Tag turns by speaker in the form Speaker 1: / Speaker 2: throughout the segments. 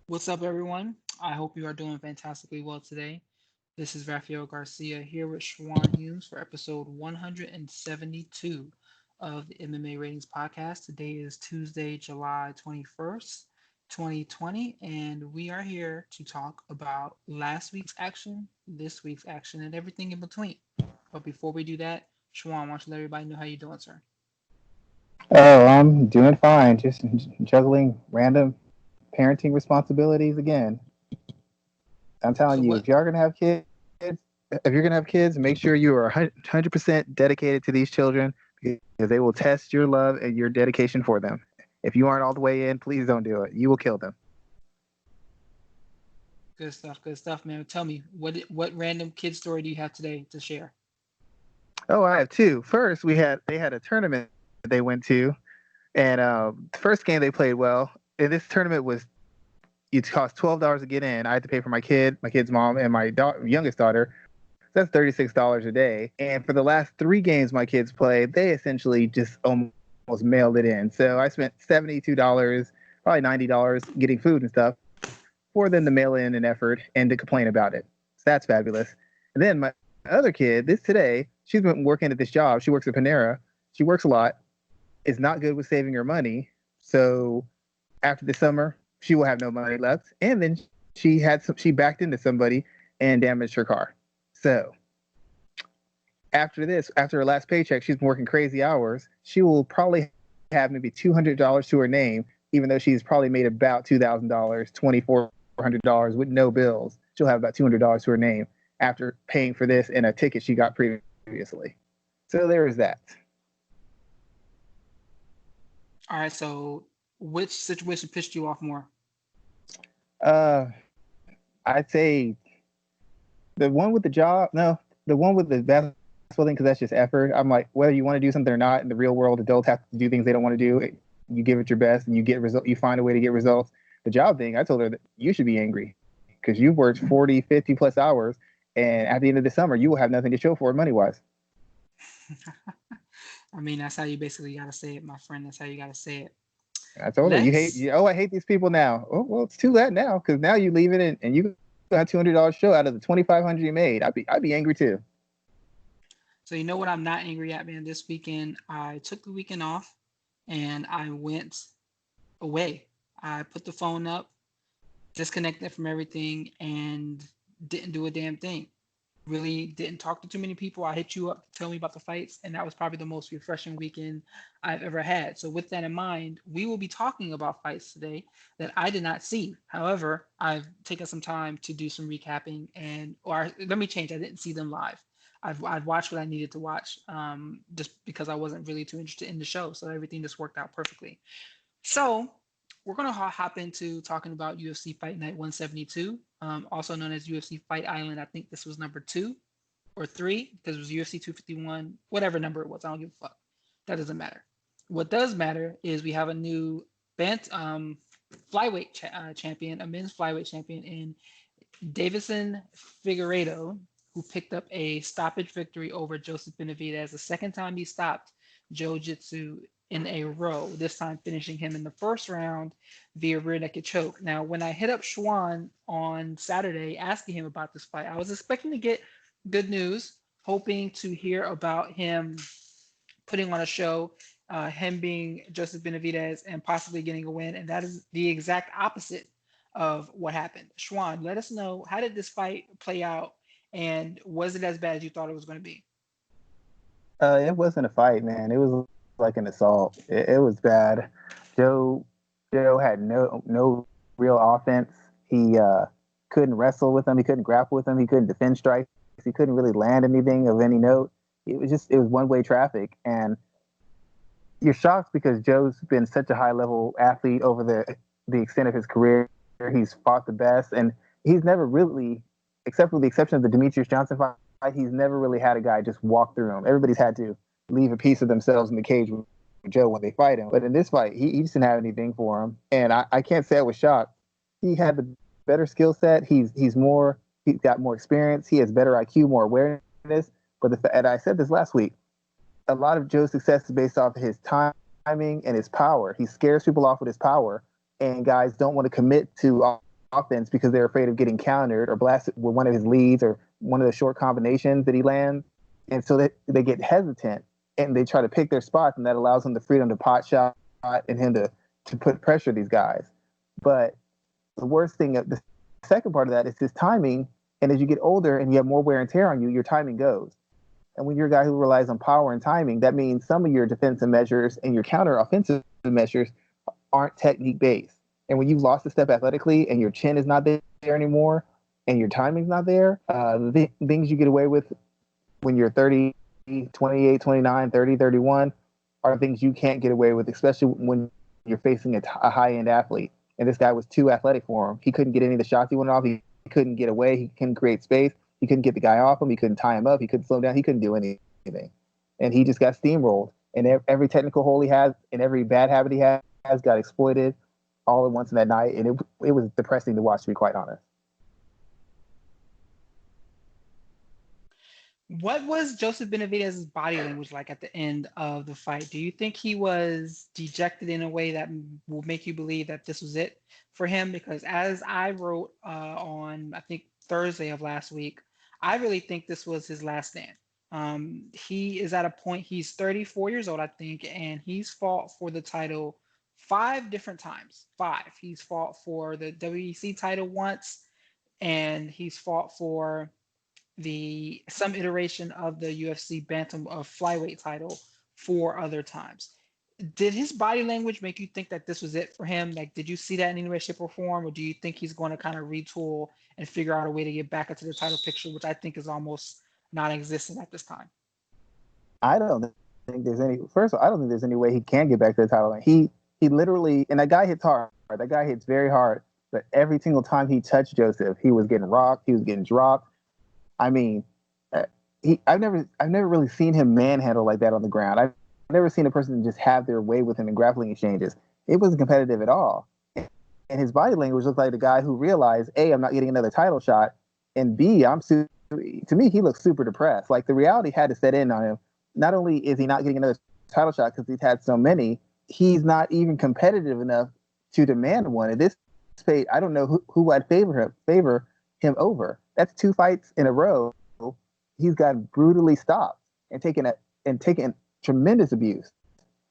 Speaker 1: What's up, everyone? I hope you are doing fantastically well today. This is Raphael Garcia here with Schwan Humes for episode 172 of the MMA Ratings Podcast. Today is Tuesday, July 21st, 2020, and we are here to talk about last week's action, this week's action, and everything in between. But before we do that, Schwan, why don't you let everybody know how you're doing, sir?
Speaker 2: Oh, I'm doing fine. Just juggling random parenting responsibilities again. I'm telling
Speaker 1: So,
Speaker 2: you,
Speaker 1: what
Speaker 2: if you're gonna have kids, make sure you are 100% dedicated to these children because they will test your love and your dedication for them. If you aren't all the way in, please don't do it. You will kill them.
Speaker 1: good stuff, man. Tell me, what random kid story do you have today to share?
Speaker 2: Oh, I have two. First, they had a tournament that they went to, and the first game they played well. And this tournament was it cost $12 to get in. I had to pay for my kid's mom, and my youngest daughter. So that's $36 a day. And for the last three games my kids played, they essentially just almost mailed it in. So I spent $72, probably $90 getting food and stuff for them to mail in an effort and to complain about it. So that's fabulous. And then my other kid, this today, she's been working at this job. She works at Panera. She works a lot, is not good with saving her money. So after the summer, she will have no money left. And then she backed into somebody and damaged her car. So after her last paycheck, she's been working crazy hours. She will probably have maybe $200 to her name, even though she's probably made about $2,000, $2,400 with no bills. She'll have about $200 to her name after paying for this and a ticket she got previously. So there is that.
Speaker 1: All right, so which situation pissed you off more?
Speaker 2: Uh, I'd say the one with the job, no, the one with the basketball thing, because that's just effort. I'm like, whether you want to do something or not, in the real world, adults have to do things they don't want to do. You give it your best, and you get result. You find a way to get results. The job thing, I told her that you should be angry because you've worked 40, 50 plus hours, and at the end of the summer, you will have nothing to show for it money wise.
Speaker 1: I mean, that's how you basically gotta say it, my friend. That's how you gotta say it.
Speaker 2: I told her, you hate.
Speaker 1: Let's.
Speaker 2: You, oh, I hate these people now. Oh, well, it's too late now because now you leave it in, and you got $200 show out of the 2,500 you made. I'd be angry too.
Speaker 1: So you know what I'm not angry at, man. This weekend, I took the weekend off and I went away. I put the phone up, disconnected from everything, and didn't do a damn thing. Really didn't talk to too many people. I hit you up to tell me about the fights, and that was probably the most refreshing weekend I've ever had. So, with that in mind, we will be talking about fights today that I did not see. However, I've taken some time to do some recapping, or let me change, I didn't see them live. I've watched what I needed to watch just because I wasn't really too interested in the show. So, everything just worked out perfectly. So, we're going to hop into talking about UFC Fight Night 172, also known as UFC Fight Island. I think this was number two or three because it was UFC 251, whatever number it was. I don't give a fuck. That doesn't matter. What does matter is we have a new flyweight champion, a men's flyweight champion in Davison Figueiredo, who picked up a stoppage victory over Joseph Benavidez, the second time he stopped Jiu Jitsu in a row, this time finishing him in the first round via rear naked choke. Now, when I hit up Schwan on Saturday asking him about this fight, I was expecting to get good news, hoping to hear about him putting on a show, him being Joseph Benavidez and possibly getting a win. And that is the exact opposite of what happened. Schwan, let us know, how did this fight play out, and was it as bad as you thought it was going to be?
Speaker 2: It wasn't a fight, man. It was like an assault. It was bad. Joe Joe had no real offense. He couldn't wrestle with him. He couldn't grapple with him. He couldn't defend strikes. He couldn't really land anything of any note. It was one way traffic, and you're shocked because Joe's been such a high level athlete over the extent of his career. He's fought the best, and he's never really, except for the exception of the Demetrius Johnson fight, he's never really had a guy just walk through him. Everybody's had to leave a piece of themselves in the cage with Joe when they fight him. But in this fight, he just didn't have anything for him, and I can't say I was shocked. He had the better skill set. He's got more experience. He has better IQ, more awareness. And I said this last week. A lot of Joe's success is based off of his timing and his power. He scares people off with his power, and guys don't want to commit to all that power offense because they're afraid of getting countered or blasted with one of his leads or one of the short combinations that he lands. And so they get hesitant and they try to pick their spots, and that allows him the freedom to pot shot and him to put pressure these guys. But the worst thing, the second part of that is his timing. And as you get older and you have more wear and tear on you, your timing goes. And when you're a guy who relies on power and timing, that means some of your defensive measures and your counter offensive measures aren't technique based. And when you've lost a step athletically and your chin is not there anymore and your timing's not there, the things you get away with when you're 30, 28, 29, 30, 31 are things you can't get away with, especially when you're facing a high-end athlete. And this guy was too athletic for him. He couldn't get any of the shots he wanted off. He couldn't get away. He couldn't create space. He couldn't get the guy off him. He couldn't tie him up. He couldn't slow him down. He couldn't do anything. And he just got steamrolled. And every technical hole he has and every bad habit he has got exploited all at once in that night. And it was depressing to watch, to be quite honest.
Speaker 1: What was Joseph Benavidez's body language like at the end of the fight? Do you think he was dejected in a way that will make you believe that this was it for him? Because as I wrote on, I think, Thursday of last week, I really think this was his last stand. He is at a point, he's 34 years old, I think, and he's fought for the title 5 different times. 5. He's fought for the WEC title once, and he's fought for some iteration of the UFC bantam flyweight title 4 other times. Did his body language make you think that this was it for him? Like, did you see that in any way, shape, or form, or do you think he's going to kind of retool and figure out a way to get back into the title picture, which I think is almost non-existent at this time?
Speaker 2: I don't think there's any. First of all, I don't think there's any way he can get back to the title. He literally, and that guy hits hard. That guy hits very hard. But every single time he touched Joseph, he was getting rocked. He was getting dropped. I mean, I've never really seen him manhandle like that on the ground. I've never seen a person just have their way with him in grappling exchanges. It wasn't competitive at all. And his body language looked like the guy who realized, A, I'm not getting another title shot, and B, to me, he looks super depressed. Like, the reality had to set in on him. Not only is he not getting another title shot because he's had so many, he's not even competitive enough to demand one. At this stage, I don't know who I'd favor him over. That's 2 fights in a row. He's got brutally stopped and taken tremendous abuse.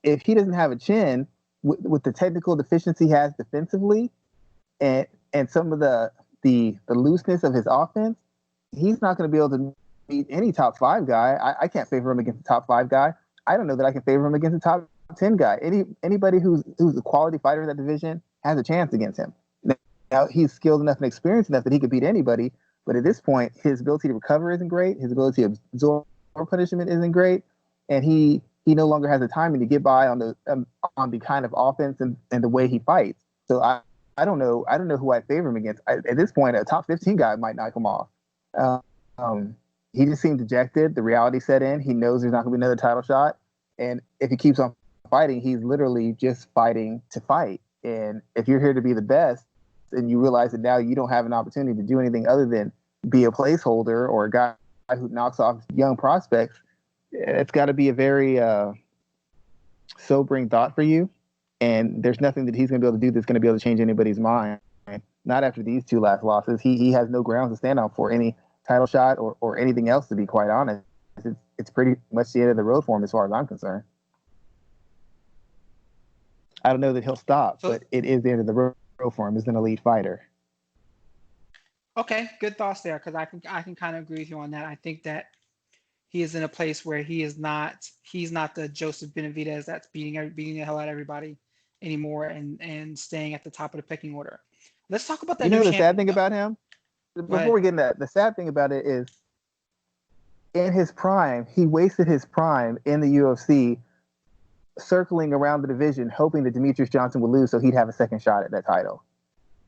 Speaker 2: If he doesn't have a chin with the technical deficiency he has defensively and some of the looseness of his offense, he's not going to be able to beat any top 5 guy. I can't favor him against the top 5 guy. I don't know that I can favor him against the top 10 guy. Anybody who's a quality fighter in that division has a chance against him. Now, he's skilled enough and experienced enough that he could beat anybody. But at this point, his ability to recover isn't great. His ability to absorb punishment isn't great. And he no longer has the timing to get by on the kind of offense and the way he fights. So I don't know who I favor him against. At this point, a top 15 guy might knock him off. He just seemed dejected. The reality set in. He knows there's not going to be another title shot. And if he keeps on fighting, he's literally just fighting to fight. And if you're here to be the best, and you realize that now you don't have an opportunity to do anything other than be a placeholder or a guy who knocks off young prospects, it's got to be a very sobering thought for you. And there's nothing that he's going to be able to do that's going to be able to change anybody's mind. Not after these 2 last losses. He has no grounds to stand on for any title shot or anything else, to be quite honest. It's pretty much the end of the road for him as far as I'm concerned. I don't know that he'll stop, but it is the end of the road for him as an elite fighter.
Speaker 1: Okay, good thoughts there, because I can kind of agree with you on that. I think that he is in a place where he's not the Joseph Benavidez that's beating the hell out of everybody anymore and staying at the top of the pecking order. Let's talk about that.
Speaker 2: You know the sad thing about him? Before we get into that, the sad thing about it is in his prime, he wasted his prime in the UFC circling around the division, hoping that Demetrius Johnson would lose so he'd have a second shot at that title.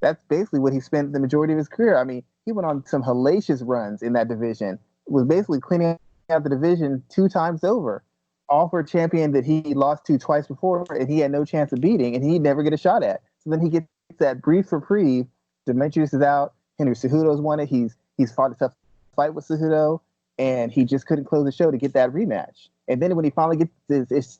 Speaker 2: That's basically what he spent the majority of his career. I mean, he went on some hellacious runs in that division, was basically cleaning out the division 2 times over, all for a champion that he lost to twice before and he had no chance of beating and he'd never get a shot at. So then he gets that brief reprieve. Demetrius is out. Henry Cejudo's won it. He's fought a tough fight with Cejudo, and he just couldn't close the show to get that rematch. And then when he finally gets his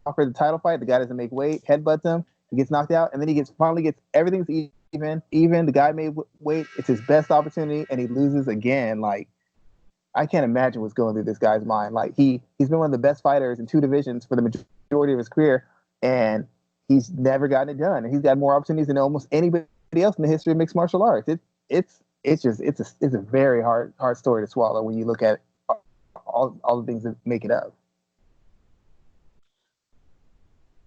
Speaker 2: offered the title fight, the guy doesn't make weight, headbutts him, he gets knocked out, and then he finally gets everything's even the guy made weight. It's his best opportunity, and he loses again. Like, I can't imagine what's going through this guy's mind. Like, he's been one of the best fighters in two divisions for the majority of his career, and he's never gotten it done. And he's got more opportunities than almost anybody else in the history of mixed martial arts. It's a very hard story to swallow when you look at all the things that make it up.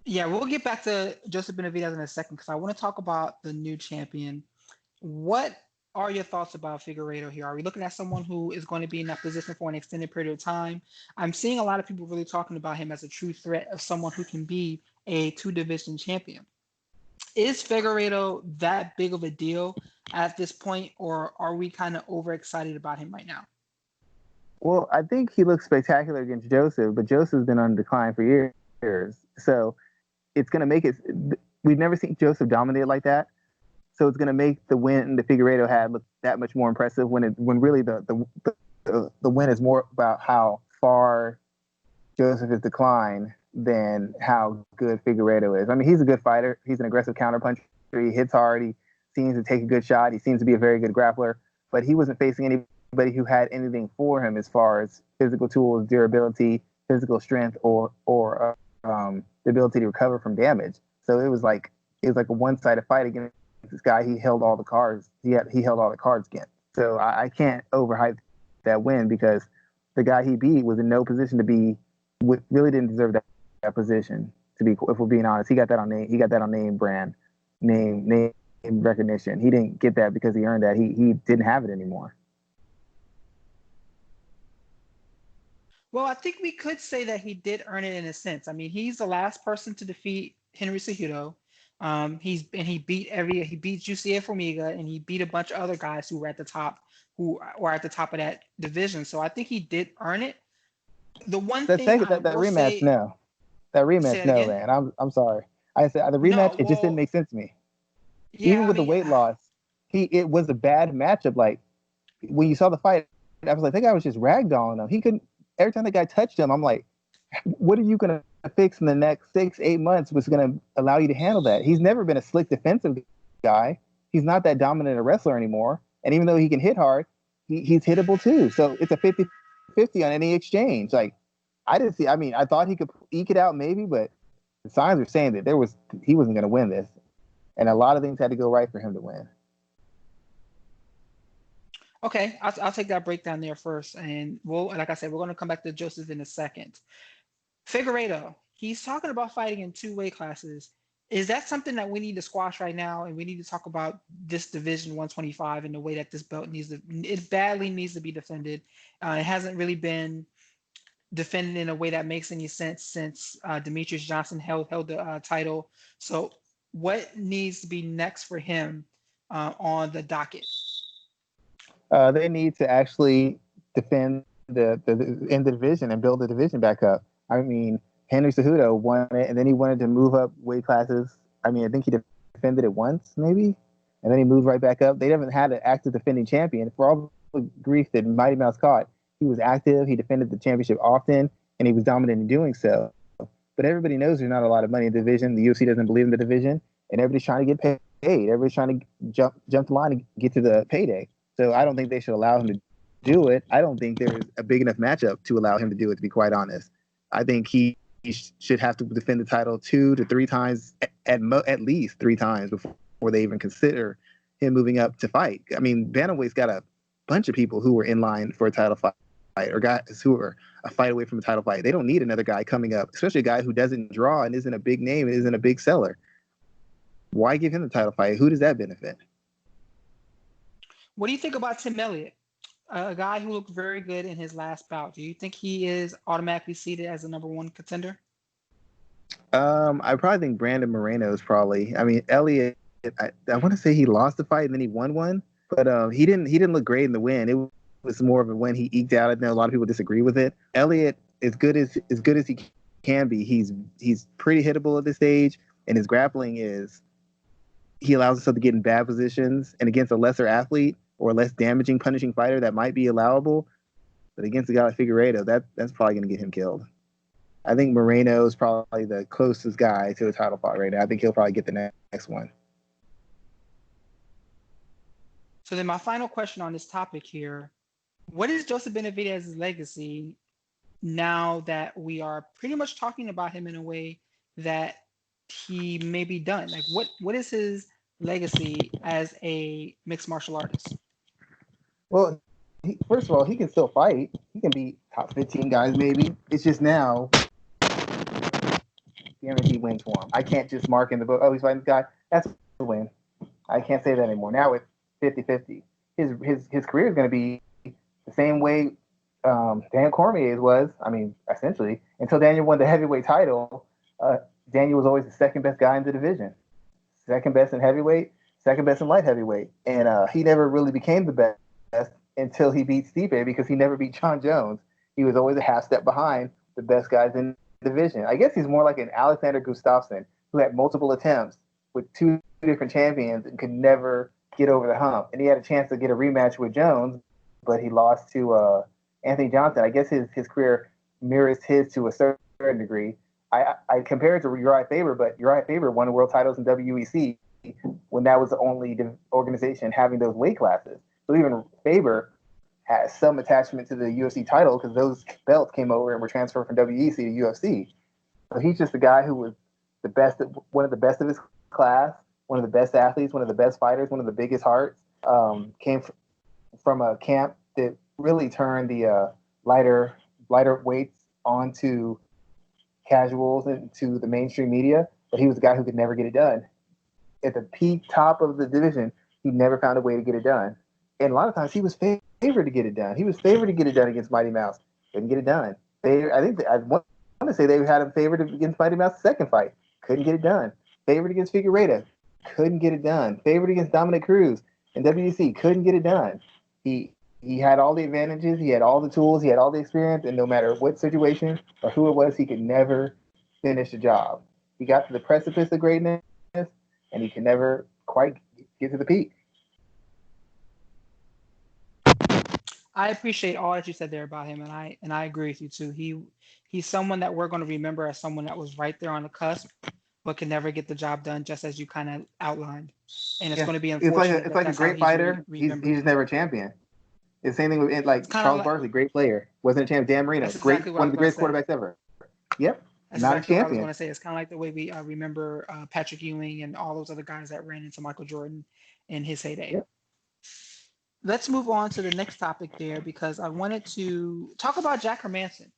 Speaker 1: Yeah, we'll get back to Joseph Benavidez in a second because I want to talk about the new champion. What are your thoughts about Figueiredo here? Are we looking at someone who is going to be in that position for an extended period of time? I'm seeing a lot of people really talking about him as a true threat of someone who can be a two-division champion. Is Figueiredo that big of a deal at this point, or are we kind of overexcited about him right now?
Speaker 2: Well, I think he looks spectacular against Joseph, but Joseph's been on decline for years. So it's going to make it – we've never seen Joseph dominate like that. So it's going to make the win that Figueiredo had look that much more impressive when really the win is more about how far Joseph has declined than how good Figueiredo is. I mean, he's a good fighter. He's an aggressive counterpuncher. He hits hard. He seems to take a good shot. He seems to be a very good grappler. But he wasn't facing anybody who had anything for him as far as physical tools, durability, physical strength, or the ability to recover from damage. So it was like a one-sided fight against this guy. He held all the cards. He held all the cards against. So I can't overhype that win because the guy he beat was in no position to be. Really didn't deserve that position. To be, if we're being honest, he got that on name. He got that on name brand, name recognition. He didn't get that because he earned that. He didn't have it anymore.
Speaker 1: Well, I think we could say that he did earn it in a sense. I mean, he's the last person to defeat Henry Cejudo. He beat Jussier Formiga, and he beat a bunch of other guys who were at the top of that division. So I think he did earn it. The one thing
Speaker 2: that rematch, no. That rematch, no, man. I'm sorry. I said the rematch, it just didn't make sense to me. Yeah, even with the weight loss, it was a bad matchup. Like, when you saw the fight, I was like, that guy was just ragdolling him. He couldn't. Every time the guy touched him, I'm like, what are you gonna fix in the next 6-8 months was gonna allow you to handle that? He's never been a slick defensive guy. He's not that dominant a wrestler anymore. And even though he can hit hard, he's hittable too. So it's a 50-50 on any exchange. Like, I didn't see. I mean, I thought he could eke it out maybe, but the signs were saying that he wasn't going to win this, and a lot of things had to go right for him to win.
Speaker 1: Okay, I'll take that breakdown there first, and like I said, we're going to come back to Joseph in a second. Figueiredo, he's talking about fighting in two weight classes. Is that something that we need to squash right now, and we need to talk about this division 125 and the way that this belt badly needs to be defended? It hasn't really been defended in a way that makes any sense since Demetrius Johnson held the title. So what needs to be next for him on the docket?
Speaker 2: They need to actually defend in the division and build the division back up. I mean, Henry Cejudo won it, and then he wanted to move up weight classes. I mean, I think he defended it once, maybe, and then he moved right back up. They haven't had an active defending champion. For all the grief that Mighty Mouse caught, he was active. He defended the championship often, and he was dominant in doing so. But everybody knows there's not a lot of money in the division. The UFC doesn't believe in the division, and everybody's trying to get paid. Everybody's trying to jump the line and get to the payday. So I don't think they should allow him to do it. I don't think there's a big enough matchup to allow him to do it, to be quite honest. I think he should have to defend the title 2 to 3 times, at least 3 times before they even consider him moving up to fight. I mean, Bantamweight's got a bunch of people who are in line for a title fight, or guys who are a fight away from a title fight. They don't need another guy coming up, especially a guy who doesn't draw and isn't a big name and isn't a big seller. Why give him the title fight? Who does that benefit?
Speaker 1: What do you think about Tim Elliott, a guy who looked very good in his last bout? Do you think he is automatically seated as the number 1 contender?
Speaker 2: I probably think Brandon Moreno is probably. I mean, Elliott, I want to say he lost the fight and then he won one, but he didn't look great in the win. It was more of a win he eked out. I know a lot of people disagree with it. Elliott, as good as he can be, he's pretty hittable at this stage, and his grappling he allows himself to get in bad positions, and against a lesser athlete or a less damaging punishing fighter that might be allowable, but against a guy like Figueiredo, that's probably going to get him killed. I think Moreno is probably the closest guy to a title fight right now. I think he'll probably get the next one.
Speaker 1: So then my final question on this topic here, what is Joseph Benavidez's legacy now that we are pretty much talking about him in a way that he may be done? Like what is his legacy as a mixed martial artist?
Speaker 2: Well, first of all, he can still fight. He can beat top 15 guys, maybe. It's just now guaranteed wins for him. I can't just mark in the book, oh, he's fighting this guy. That's a win. I can't say that anymore. Now it's 50-50. His career is going to be the same way Daniel Cormier's was. I mean, essentially, until Daniel won the heavyweight title, Daniel was always the second best guy in the division. Second best in heavyweight, second best in light heavyweight. And he never really became the best until he beat Stipe, because he never beat John Jones. He was always a half step behind the best guys in the division. I guess he's more like an Alexander Gustafsson, who had multiple attempts with two different champions and could never get over the hump. And he had a chance to get a rematch with Jones, but he lost to Anthony Johnson. I guess his career mirrors his to a certain degree. I compare it to Uriah Faber, but Uriah Faber won the world titles in WEC when that was the only organization having those weight classes. So even Faber has some attachment to the UFC title because those belts came over and were transferred from WEC to UFC. So he's just a guy who was the best, one of the best of his class, one of the best athletes, one of the best fighters, one of the biggest hearts. Came from a camp that really turned the lighter weights onto casuals and to the mainstream media, but he was a guy who could never get it done. At the peak top of the division, he never found a way to get it done. And a lot of times he was favored to get it done. He was favored to get it done against Mighty Mouse. Couldn't get it done. I want to say they had him favored against Mighty Mouse's second fight. Couldn't get it done. Favored against Figueiredo. Couldn't get it done. Favored against Dominic Cruz in WEC. Couldn't get it done. He had all the advantages. He had all the tools. He had all the experience. And no matter what situation or who it was, he could never finish the job. He got to the precipice of greatness, and he could never quite get to the peak.
Speaker 1: I appreciate all that you said there about him, and I agree with you too. He's someone that we're going to remember as someone that was right there on the cusp, but can never get the job done, just as you kind of outlined. And it's going to be unfortunate.
Speaker 2: It's like a great fighter. He's never a champion. It's the same thing with like Charles Barkley, great player, wasn't a champion. Dan Marino, exactly one of the greatest quarterbacks ever. Yep,
Speaker 1: that's
Speaker 2: not
Speaker 1: exactly
Speaker 2: a champion.
Speaker 1: What I was going to say. It's kind of like the way we remember Patrick Ewing and all those other guys that ran into Michael Jordan in his heyday.
Speaker 2: Yep.
Speaker 1: Let's move on to the next topic there, because I wanted to talk about Jack Hermansson.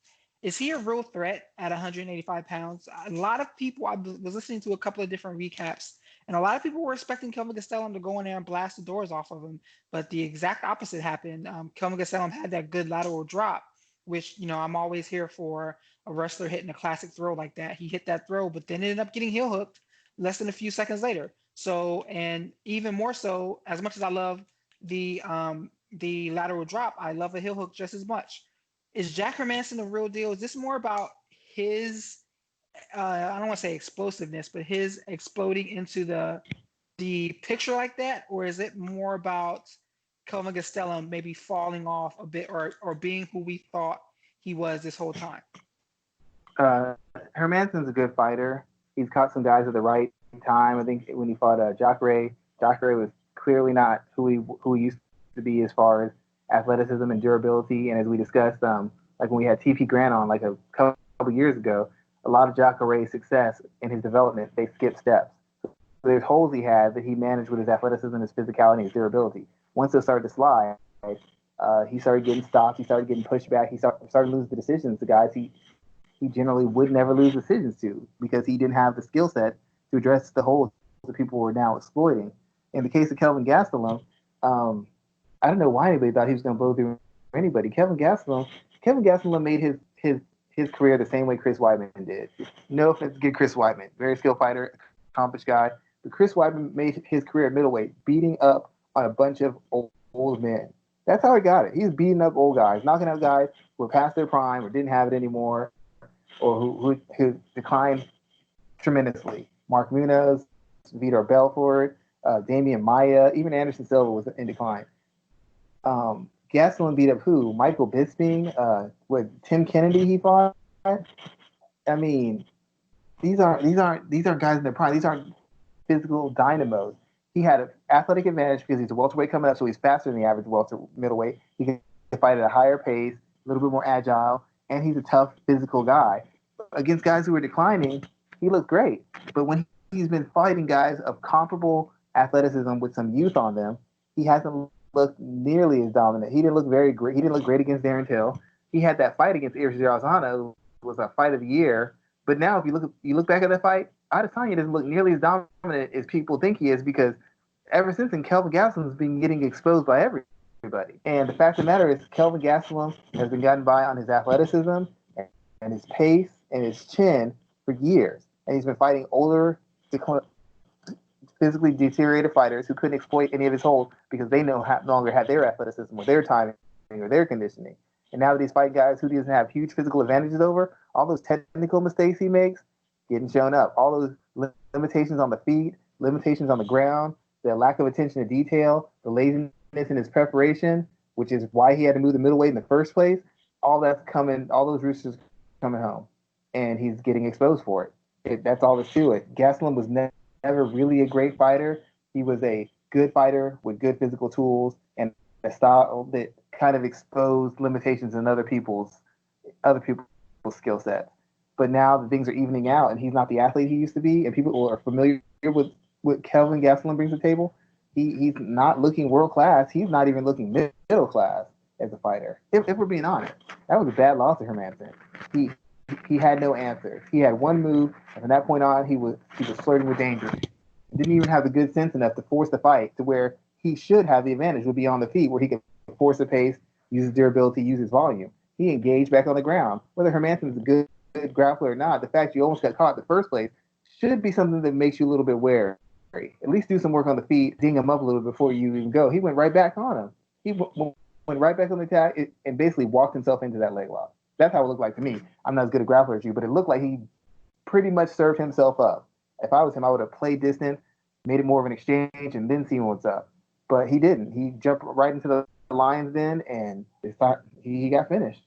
Speaker 1: Is he a real threat at 185 pounds? A lot of people, I was listening to a couple of different recaps, and a lot of people were expecting Kelvin Gastelum to go in there and blast the doors off of him, but the exact opposite happened. Kelvin Gastelum had that good lateral drop, which, I'm always here for a wrestler hitting a classic throw like that. He hit that throw, but then ended up getting heel hooked less than a few seconds later. So, and even more so, as much as I love the lateral drop, I love a heel hook just as much. Is Jack Hermansson the real deal? Is this more about his I don't want to say explosiveness, but his exploding into the picture like that, or is it more about Kelvin Gastelum maybe falling off a bit, or being who we thought he was this whole time?
Speaker 2: Hermansson's a good fighter. He's caught some guys at the right time. I think when he fought Jacare was clearly not who he used to be as far as athleticism and durability. And as we discussed, like when we had TP Grant on like a couple years ago, a lot of Jacare's success in his development, they skipped steps. So there's holes he had that he managed with his athleticism, his physicality, and his durability. Once it started to slide, he started getting stopped. He started getting pushed back. He started losing the decisions to guys he generally would never lose decisions to, because he didn't have the skill set to address the holes that people were now exploiting. In the case of Kelvin Gastelum, I don't know why anybody thought he was going to blow through anybody. Kelvin Gastelum made his career the same way Chris Weidman did. No offense to Chris Weidman, very skilled fighter, accomplished guy. But Chris Weidman made his career at middleweight, beating up on a bunch of old men. That's how he got it. He was beating up old guys, knocking out guys who were past their prime or didn't have it anymore, or who declined tremendously. Mark Munoz, Vitor Belfort, Damian Maia, even Anderson Silva was in decline. Gastelum beat up who? Michael Bisping, with Tim Kennedy he fought. I mean, these aren't guys in their prime. These aren't physical dynamos. he had an athletic advantage because he's a welterweight coming up, so he's faster than the average middleweight. He can fight at a higher pace, a little bit more agile, and he's a tough physical guy. Against guys who are declining, he looked great. But when he's been fighting guys of comparable athleticism with some youth on them, he hasn't looked nearly as dominant. He didn't look very great. He didn't look great against Darren Till. He had that fight against Irizarry, was a fight of the year. But now, if you look back at that fight, Adesanya doesn't look nearly as dominant as people think he is, because ever since then, Kelvin Gastelum's been getting exposed by everybody. And the fact of the matter is, Kelvin Gastelum has been gotten by on his athleticism and his pace and his chin for years. And he's been fighting older, physically deteriorated fighters who couldn't exploit any of his holds because they no longer had their athleticism or their timing or their conditioning. And now that he's fighting guys who he doesn't have huge physical advantages over, all those technical mistakes he makes getting shown up. All those limitations on the feet, limitations on the ground, the lack of attention to detail, the laziness in his preparation, which is why he had to move the middleweight in the first place. All that's coming, all those roosters coming home, and he's getting exposed for it. That's all that's to it. Gastelum was never really a great fighter. He was a good fighter with good physical tools and a style that kind of exposed limitations in other people's skill sets. But now the things are evening out, and he's not the athlete he used to be, and people are familiar with what Kelvin Gastelum brings to the table. He's not looking world class. He's not even looking middle class as a fighter. If we're being honest, that was a bad loss to Hermanson. He had no answer. He had one move, and from that point on, he was flirting with danger. He didn't even have the good sense enough to force the fight to where he should have the advantage, would be on the feet, where he could force the pace, use his durability, use his volume. He engaged back on the ground. Whether Hermanson is a good grappler or not, the fact you almost got caught in the first place should be something that makes you a little bit wary. At least do some work on the feet, ding him up a little before you even go. He went right back on him. He went right back on the attack and basically walked himself into that leg lock. That's how it looked like to me. I'm not as good a grappler as you, but it looked like he pretty much served himself up. If I was him, I would have played distant, made it more of an exchange, and then seen what's up. But he didn't. He jumped right into the lion's den, and he got finished.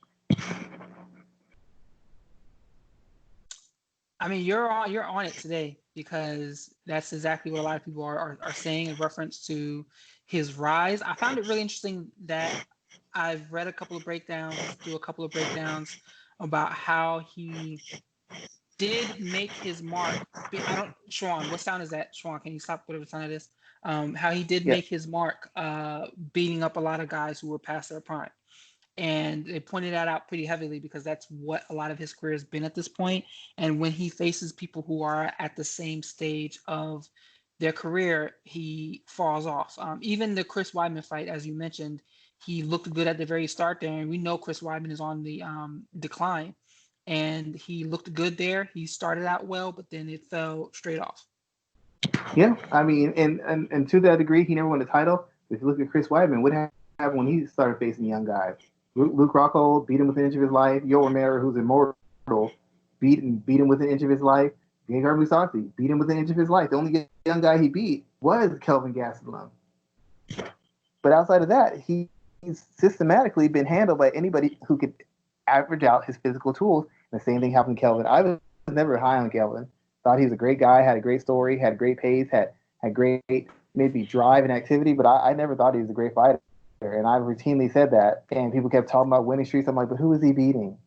Speaker 1: I mean, you're on it today, because that's exactly what a lot of people are saying in reference to his rise. I found it really interesting that I've read a couple of breakdowns about how he did make his mark. Schwan, what sound is that? Schwan, can you stop whatever sound it is? How he did make his mark, beating up a lot of guys who were past their prime. And they pointed that out pretty heavily, because that's what a lot of his career has been at this point. And when he faces people who are at the same stage of their career, he falls off. Even the Chris Weidman fight, as you mentioned, he looked good at the very start there. And we know Chris Weidman is on the decline. And he looked good there. He started out well, but then it fell straight off.
Speaker 2: Yeah, I mean, and to that degree, he never won the title. If you look at Chris Weidman, what happened when he started facing young guys? Luke Rockhold beat him within an inch of his life. Yoel Romero, who's immortal, beat him within an inch of his life. Gegard Mousasi beat him within an inch of his life. The only young guy he beat was Kelvin Gastelum. But outside of that, he's systematically been handled by anybody who could average out his physical tools. And the same thing happened to Kelvin. I was never high on Kelvin. Thought he was a great guy, had a great story, had great pace, had great maybe drive and activity, but I never thought he was a great fighter. And I routinely said that, and people kept talking about winning streaks. I'm like, but who is he beating?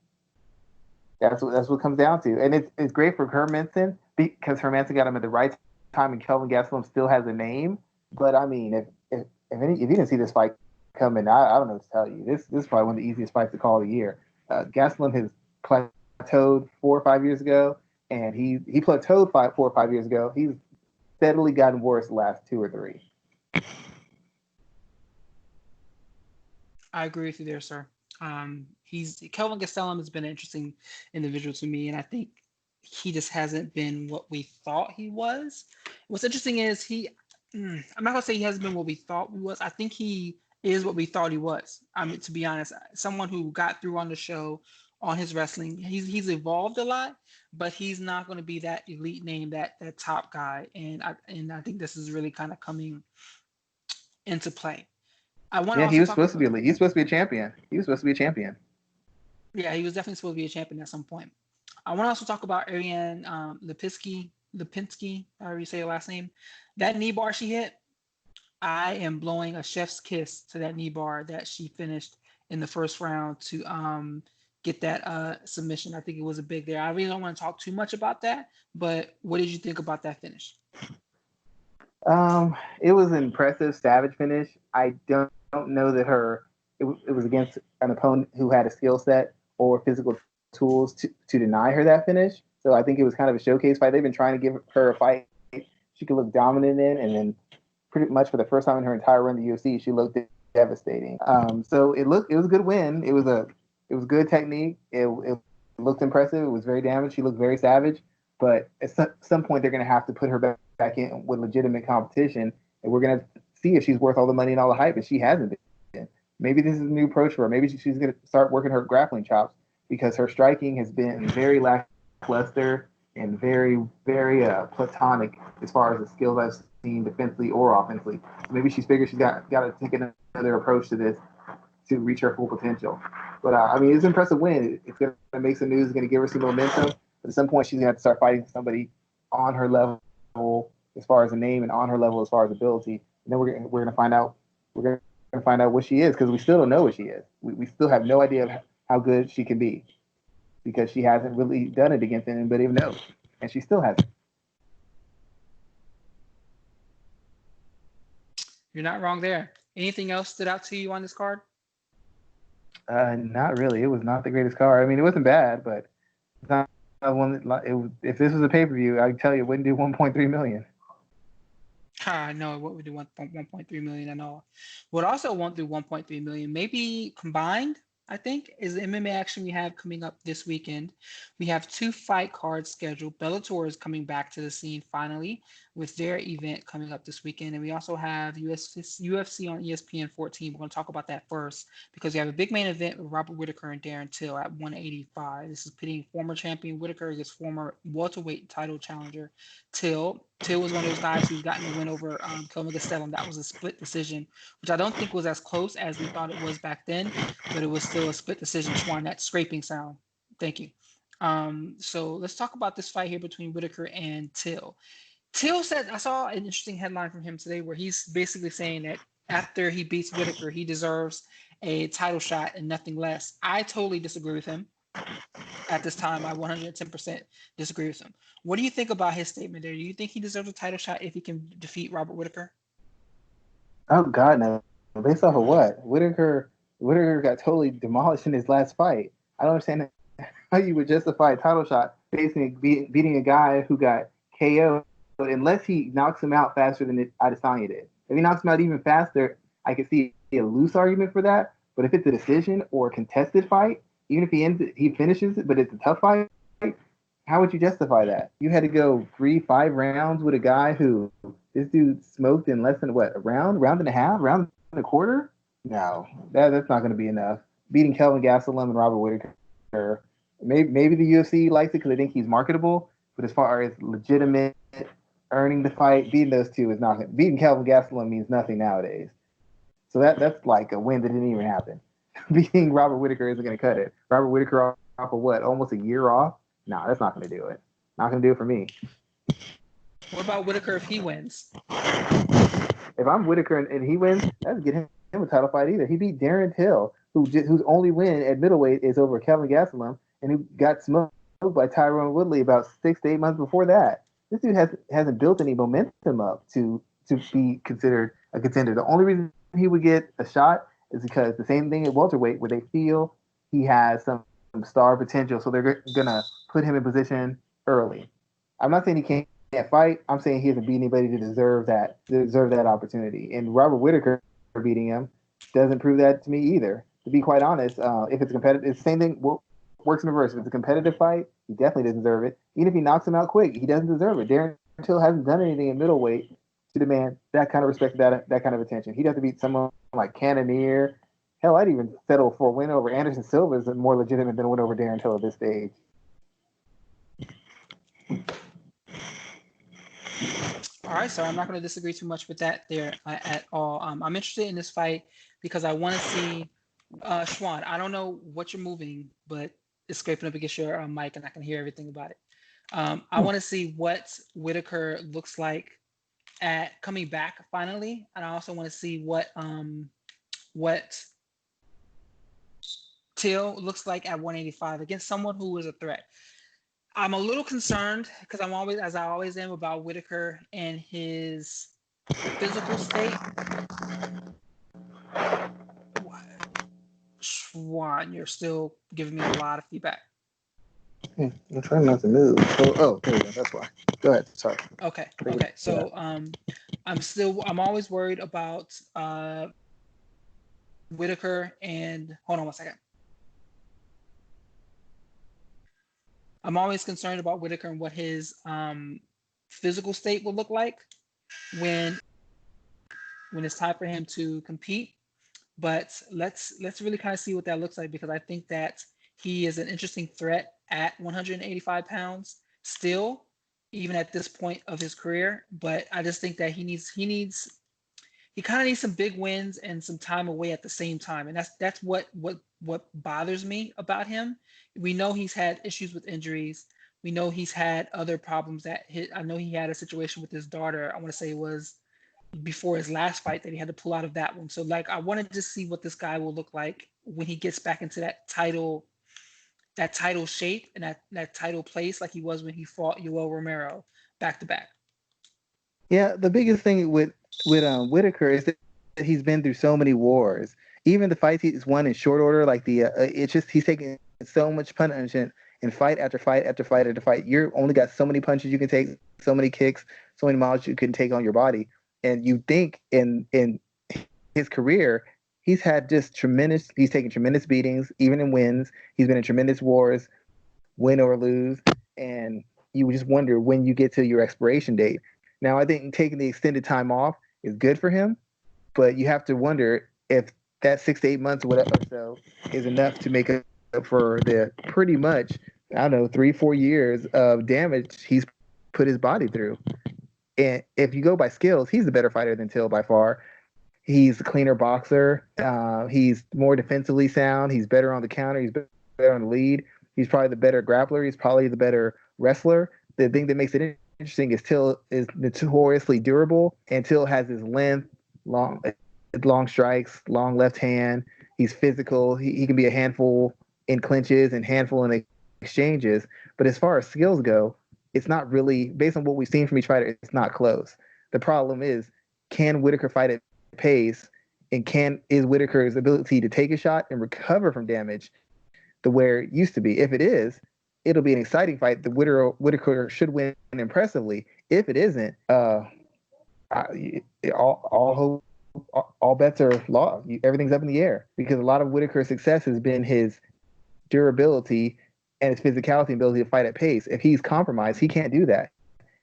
Speaker 2: That's what it comes down to. And it's great for Hermanson, because Hermanson got him at the right time, and Kelvin Gastelum still has a name. But I mean, if you didn't see this fight coming, I don't know what to tell you. This is probably one of the easiest fights to call of the year. Gastelum has plateaued 4 or 5 years ago, and he plateaued 4 or 5 years ago. He's steadily gotten worse the last 2 or 3.
Speaker 1: I agree with you there, sir. Kelvin Gastelum has been an interesting individual to me, and I think he just hasn't been what we thought he was. What's interesting is I'm not gonna say he hasn't been what we thought he was. I think he is what we thought he was. I mean, to be honest, someone who got through on the show on his wrestling. He's evolved a lot, but he's not going to be that elite name, that top guy. And I think this is really kind of coming into play.
Speaker 2: He was supposed to be elite. He's supposed to be a champion.
Speaker 1: Yeah, he was definitely supposed to be a champion at some point. I want to also talk about Ariane Lipinski, however you say her last name. That knee bar she hit, I am blowing a chef's kiss to that knee bar that she finished in the first round to get that submission. I think it was a big there. I really don't want to talk too much about that, but what did you think about that finish?
Speaker 2: It was an impressive, savage finish. I don't know that it was against an opponent who had a skill set or physical tools to deny her that finish. So I think it was kind of a showcase fight. They've been trying to give her a fight she could look dominant in, and then pretty much for the first time in her entire run in the UFC, she looked devastating. So it was a good win. It was good technique. It looked impressive. It was very damaged. She looked very savage. But at some point, they're going to have to put her back in with legitimate competition, and we're going to see if she's worth all the money and all the hype. And she hasn't been. Maybe this is a new approach for her. Maybe she's going to start working her grappling chops because her striking has been very lackluster and very, very platonic as far as the skills I've seen defensively or offensively. So maybe she's figured she's got to take another approach to this to reach her full potential. But I mean, it's an impressive win. It's going to make some news. It's going to give her some momentum. But at some point, she's going to have to start fighting somebody on her level as far as a name and on her level as far as ability. And then we're going to find out. We're going to find out what she is because we still don't know what she is. We still have no idea of how good she can be because she hasn't really done it against anybody who knows, and she still hasn't.
Speaker 1: You're not wrong there. Anything else stood out to you on this card?
Speaker 2: Not really. It was not the greatest card. I mean, it wasn't bad, but it's not one that if this was a pay-per-view, I'd tell you it wouldn't do 1.3 million.
Speaker 1: No, it wouldn't do 1.3 million at all. What also won't do 1.3 million, maybe combined, I think, is the MMA action we have coming up this weekend. We have 2 fight cards scheduled. Bellator is coming back to the scene finally with their event coming up this weekend. And we also have UFC on ESPN 14. We're going to talk about that first because we have a big main event with Robert Whitaker and Darren Till at 185. This is pitting former champion Whitaker against former welterweight title challenger Till. Till was one of those guys who's gotten a win over Kelvin Gastelum. That was a split decision, which I don't think was as close as we thought it was back then, but it was still a split decision. Schwan, that scraping sound. Thank you. So let's talk about this fight here between Whitaker and Till. Till said, I saw an interesting headline from him today where he's basically saying that after he beats Whitaker, he deserves a title shot and nothing less. I totally disagree with him. At this time, I 110% disagree with him. What do you think about his statement there? Do you think he deserves a title shot if he can defeat Robert Whitaker?
Speaker 2: Oh God, no! Based off of what? Whitaker got totally demolished in his last fight. I don't understand how you would justify a title shot beating a guy who got KO'd unless he knocks him out faster than Adesanya did. If he knocks him out even faster, I could see a loose argument for that. But if it's a decision or a contested fight, even if he finishes it, but it's a tough fight, how would you justify that? You had to go 3-5 rounds with a guy who this dude smoked in less than what, a round and a half, round and a quarter? No, that's not going to be enough. Beating Kelvin Gastelum and Robert Whitaker, maybe the UFC likes it because they think he's marketable. But as far as legitimate earning the fight, beating those two is not. Beating Kelvin Gastelum means nothing nowadays. So that's like a win that didn't even happen. Beating Robert Whitaker isn't going to cut it. Robert Whitaker off of what, almost a year off? No, that's not going to do it. Not going to do it for me.
Speaker 1: What about Whitaker if he wins?
Speaker 2: If I'm Whitaker and he wins, that doesn't get him a title fight either. He beat Darren Till, whose only win at middleweight is over Kelvin Gastelum, and who got smoked by Tyron Woodley about 6 to 8 months before that. This dude hasn't built any momentum up to be considered a contender. The only reason he would get a shot is because the same thing at welterweight where they feel he has some star potential, so they're gonna put him in position early. I'm not saying he can't fight. I'm saying he hasn't beat anybody to deserve that opportunity. And Robert Whitaker beating him doesn't prove that to me either. To be quite honest, if it's competitive, it's the same thing. Works in reverse. If it's a competitive fight, he definitely doesn't deserve it. Even if he knocks him out quick, he doesn't deserve it. Darren Till hasn't done anything in middleweight to demand that kind of respect, that kind of attention. He'd have to beat someone like Cannonier. Hell, I'd even settle for a win over Anderson Silva is more legitimate than a win over Darren Till at this stage.
Speaker 1: All right, so I'm not going to disagree too much with that there at all. I'm interested in this fight because I want to see Schwan. I don't know what you're moving, but it's scraping up against your mic, and I can hear everything about it. I want to see what Whitaker looks like at coming back finally, and I also want to see what Till looks like at 185 against someone who is a threat. I'm a little concerned because I'm always, as I always am, about Whitaker and his physical state. Schwan, you're still giving me a lot of feedback.
Speaker 2: I'm trying not to move. Oh, there we go. That's why. Go ahead. Sorry.
Speaker 1: Okay. So I'm always worried about Whitaker and hold on one second. I'm always concerned about Whitaker and what his physical state will look like when it's time for him to compete. But let's really kind of see what that looks like, because I think that he is an interesting threat at 185 pounds still, even at this point of his career. But I just think that he kind of needs some big wins and some time away at the same time, and that's what bothers me about him. We know he's had issues with injuries. We know he's had other problems I know he had a situation with his daughter. I want to say it was before his last fight that he had to pull out of that one. So like, I wanted to see what this guy will look like when he gets back into that title shape and that title place, like he was when he fought Yoel Romero back to back.
Speaker 2: Yeah, the biggest thing with Whitaker is that he's been through so many wars. Even the fights he's won in short order, like it's just he's taking so much punishment in fight after fight after fight after fight. You're only got so many punches you can take, so many kicks, so many miles you can take on your body. And you think in his career, he's had just tremendous. He's taken tremendous beatings, even in wins. He's been in tremendous wars, win or lose, and you just wonder when you get to your expiration date. Now, I think taking the extended time off is good for him, but you have to wonder if that 6 to 8 months or whatever or so is enough to make up for the pretty much, I don't know, 3-4 years of damage he's put his body through. And if you go by skills, he's the better fighter than Till by far. He's a cleaner boxer. He's more defensively sound. He's better on the counter. He's better on the lead. He's probably the better grappler. He's probably the better wrestler. The thing that makes it interesting is Till is notoriously durable, and Till has his length, long strikes, long left hand. He's physical. He can be a handful in clinches and handful in exchanges. But as far as skills go, it's not really, based on what we've seen from each fighter, it's not close. The problem is, can Whitaker fight at pace, and is Whitaker's ability to take a shot and recover from damage the way it used to be? If it is, it'll be an exciting fight. The Whitaker should win impressively. If it isn't, all bets are lost. Everything's up in the air, because a lot of Whitaker's success has been his durability and his physicality and ability to fight at pace. If he's compromised, he can't do that.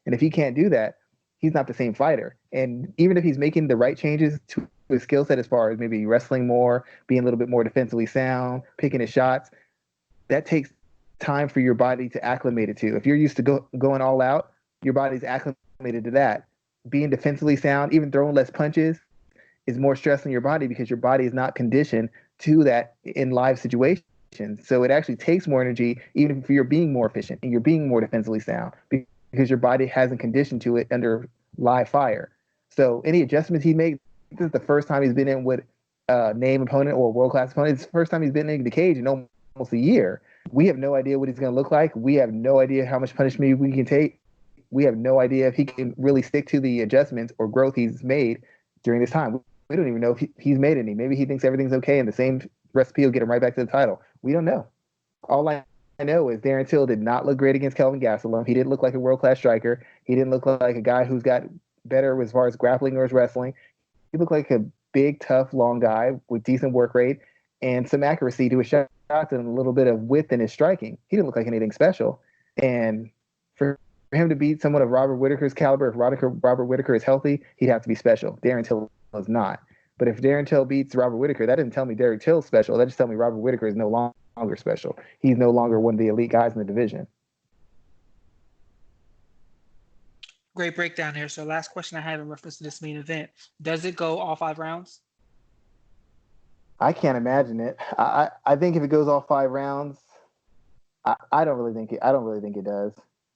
Speaker 2: And if he can't do that, he's not the same fighter. And even if he's making the right changes to his skill set, as far as maybe wrestling more, being a little bit more defensively sound, picking his shots, that takes time for your body to acclimate it to. If you're used to going all out, your body's acclimated to that. Being defensively sound, even throwing less punches, is more stress on your body, because your body is not conditioned to that in live situations. So it actually takes more energy, even if you're being more efficient and you're being more defensively sound, because your body hasn't conditioned to it under live fire. So any adjustments he makes, this is the first time he's been in with a name opponent or a world-class opponent. It's the first time he's been in the cage in almost a year. We have no idea what he's going to look like. We have no idea how much punishment we can take. We have no idea if he can really stick to the adjustments or growth he's made during this time. We don't even know if he's made any. Maybe he thinks everything's okay and the same recipe will get him right back to the title. We don't know. All I know is Darren Till did not look great against Kelvin Gastelum. He didn't look like a world-class striker. He didn't look like a guy who's got better as far as grappling or his wrestling. He looked like a big, tough, long guy with decent work rate and some accuracy to his shots and a little bit of width in his striking. He didn't look like anything special. And for him to beat someone of Robert Whitaker's caliber, if Robert Whitaker is healthy, he'd have to be special. Darren Till is not. But if Darren Till beats Robert Whitaker, that doesn't tell me Darren Till's special. That just tells me Robert Whitaker is no longer special. He's no longer one of the elite guys in the division.
Speaker 1: Great breakdown here. So last question I have in reference to this main event. Does it go all 5 rounds?
Speaker 2: I can't imagine it. I think if it goes all 5 rounds, I don't really think it does.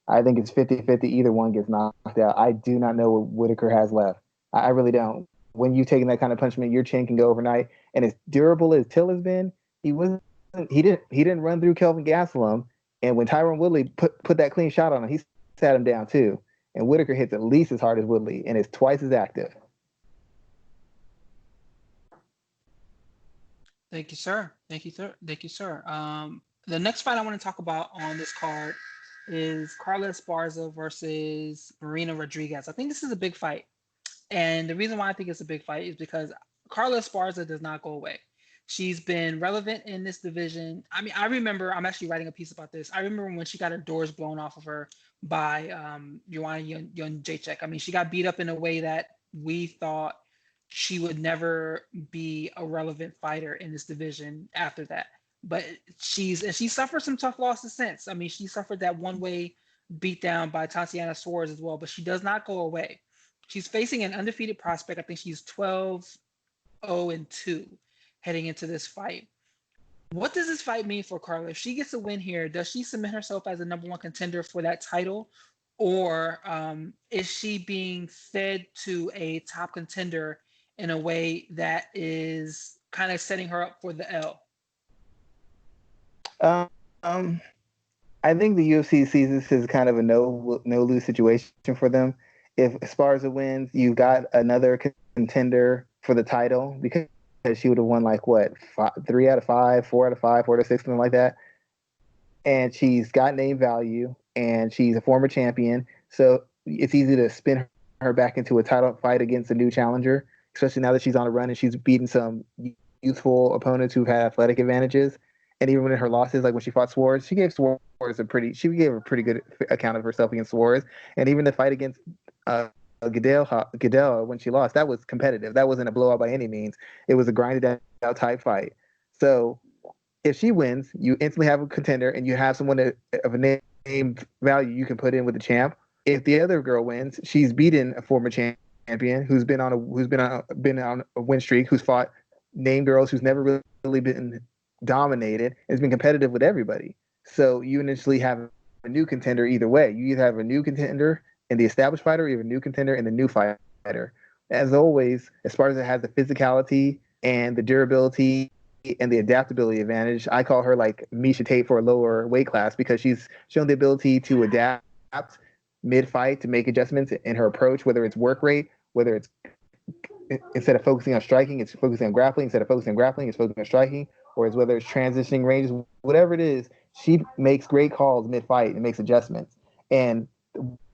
Speaker 2: I think it's 50-50. Either one gets knocked out. I do not know what Whitaker has left. I really don't. When you've taken that kind of punishment, your chin can go overnight. And as durable as Till has been, he wasn't. He didn't run through Kelvin Gastelum. And when Tyron Woodley put that clean shot on him, he sat him down too. And Whitaker hits at least as hard as Woodley and is twice as active.
Speaker 1: Thank you, sir. Thank you, sir. Thank you, sir. The next fight I want to talk about on this card is Carlos Barza versus Marina Rodriguez. I think this is a big fight. And the reason why I think it's a big fight is because Carlos Barza does not go away. She's been relevant in this division. I mean, I remember, I'm actually writing a piece about this. I remember when she got her doors blown off of her by Joanna Jacek. I meshe got beat up in a way that we thought she would never be a relevant fighter in this division after that. But she suffered some tough losses since. She suffered that one-way beatdown by Tatiana Suarez as well, but she does not go away. She's facing an undefeated prospect. I think she's 12-0-2 heading into this fight. What does this fight mean for Carla? If she gets a win here, does she cement herself as a number one contender for that title? Or is she being fed to a top contender in a way that is kind of setting her up for the L?
Speaker 2: I think the UFC sees this as kind of a no-lose situation for them. If Esparza wins, you've got another contender for the title because she would have won 3 out of 5, 4 out of 5, 4 out of 6, something like that. And she's got name value, and she's a former champion, so it's easy to spin her back into a title fight against a new challenger, especially now that she's on a run and she's beaten some youthful opponents who've had athletic advantages. And even in her losses, like when she fought Suarez, she gave a pretty good account of herself against Suarez. And even the fight against Goodell when she lost, that was competitive. That wasn't a blowout by any means. It was a grinded out type fight. So if she wins, you instantly have a contender and you have someone of a name value you can put in with the champ. If the other girl wins, she's beaten a former champion who's been on a win streak, who's fought name girls, who's never really been dominated, and has been competitive with everybody. So you initially have a new contender either way. You either have a new contender in the established fighter, or you have a new contender in the new fighter. As always, as far as it has the physicality and the durability and the adaptability advantage, I call her like Miesha Tate for a lower weight class because she's shown the ability to adapt mid-fight to make adjustments in her approach, whether it's work rate, whether it's instead of focusing on striking, it's focusing on grappling. Instead of focusing on grappling, it's focusing on striking, or it's whether it's transitioning ranges, whatever it is, she makes great calls mid-fight and makes adjustments. And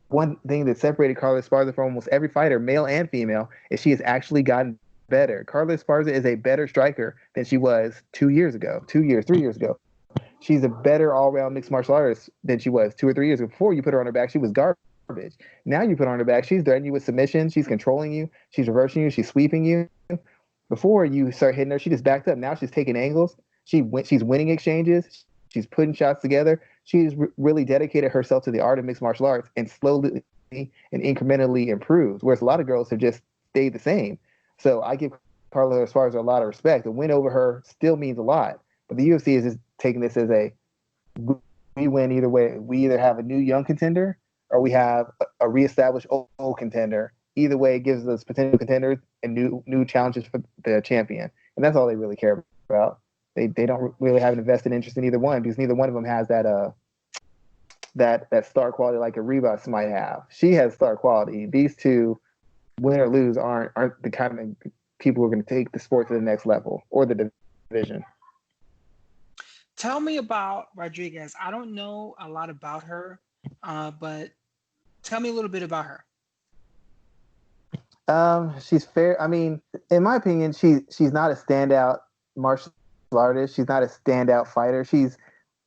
Speaker 2: one thing that separated Carla Esparza from almost every fighter, male and female, is she has actually gotten better. Carla Esparza is a better striker than she was 3 years ago. She's a better all-around mixed martial artist than she was 2 or 3 years ago. Before you put her on her back, she was garbage. Now you put her on her back, she's threatening you with submission, she's controlling you, she's reversing you, she's sweeping you. Before you start hitting her, she just backed up. Now she's taking angles. She's winning exchanges. She's putting shots together. She's really dedicated herself to the art of mixed martial arts and slowly and incrementally improved, whereas a lot of girls have just stayed the same. So I give Carla Esparza a lot of respect. The win over her still means a lot. But the UFC is just taking this as we win either way. We either have a new young contender or we have a reestablished old contender. Either way, it gives us potential contenders and new challenges for the champion. And that's all they really care about. They don't really have an invested interest in either one because neither one of them has that star quality like a Rivas might have. She has star quality. These two, win or lose, aren't the kind of people who are going to take the sport to the next level or the division.
Speaker 1: Tell me about Rodriguez. I don't know a lot about her, but tell me a little bit about her.
Speaker 2: She's fair. I mean, in my opinion, she's not a standout martial artist. She's not a standout fighter. She's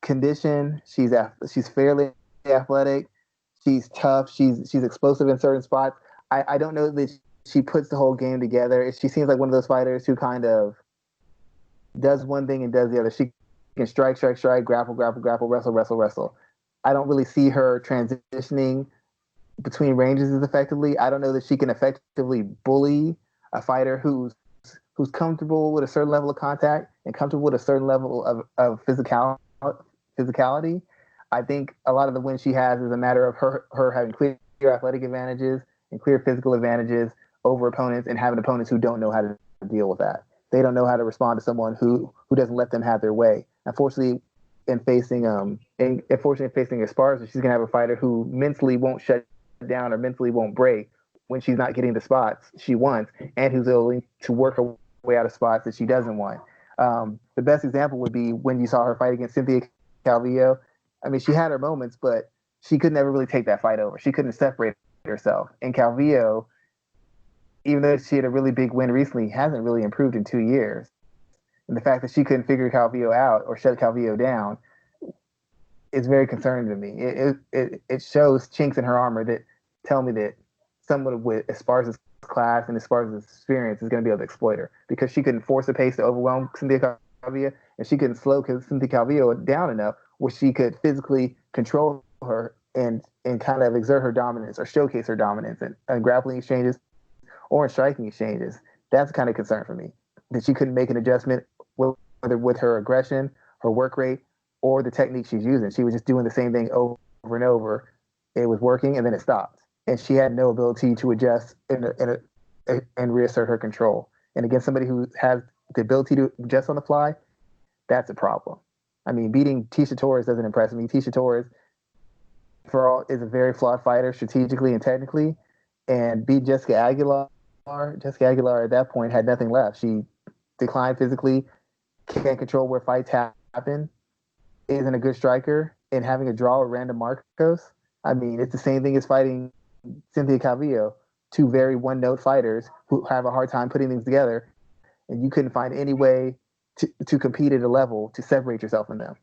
Speaker 2: conditioned. She's fairly athletic. She's tough. She's explosive in certain spots. I don't know that she puts the whole game together. She seems like one of those fighters who kind of does one thing and does the other. She can strike, grapple, wrestle. I don't really see her transitioning between ranges as effectively. I don't know that she can effectively bully a fighter who's comfortable with a certain level of contact and comfortable with a certain level of physicality. I think a lot of the wins she has is a matter of her having clear athletic advantages and clear physical advantages over opponents, and having opponents who don't know how to deal with that. They don't know how to respond to someone who doesn't let them have their way. Unfortunately, in facing Esparza, she's gonna have a fighter who mentally won't shut down or mentally won't break when she's not getting the spots she wants, and who's willing to work her way out of spots that she doesn't want. The best example would be when you saw her fight against Cynthia Calvillo. I mean, she had her moments, but she could never really take that fight over. She couldn't separate herself. And Calvillo, even though she had a really big win recently, hasn't really improved in 2 years. And the fact that she couldn't figure Calvillo out or shut Calvillo down is very concerning to me. It shows chinks in her armor that tell me that someone with Esparza's class and Esparza's experience is going to be able to exploit her, because she couldn't force the pace to overwhelm Cynthia Calvillo, and she couldn't slow Cynthia Calvillo down enough where she could physically control her and kind of exert her dominance or showcase her dominance in grappling exchanges or in striking exchanges. That's kind of concern for me, that she couldn't make an adjustment, whether with her aggression, her work rate, or the technique she's using. She was just doing the same thing over and over. It was working, and then it stopped. And she had no ability to adjust and reassert her control. And against somebody who has the ability to adjust on the fly, that's a problem. I mean, beating Tecia Torres doesn't impress me. Tecia Torres, for all, is a very flawed fighter strategically and technically, and beat Jessica Aguilar. Jessica Aguilar at that point had nothing left. She declined physically, can't control where fights happen, isn't a good striker, and having a draw with Randa Marcos. I mean, it's the same thing as fighting Cynthia Calvillo, two very one-note fighters who have a hard time putting things together, and you couldn't find any way to compete at a level to separate yourself from them.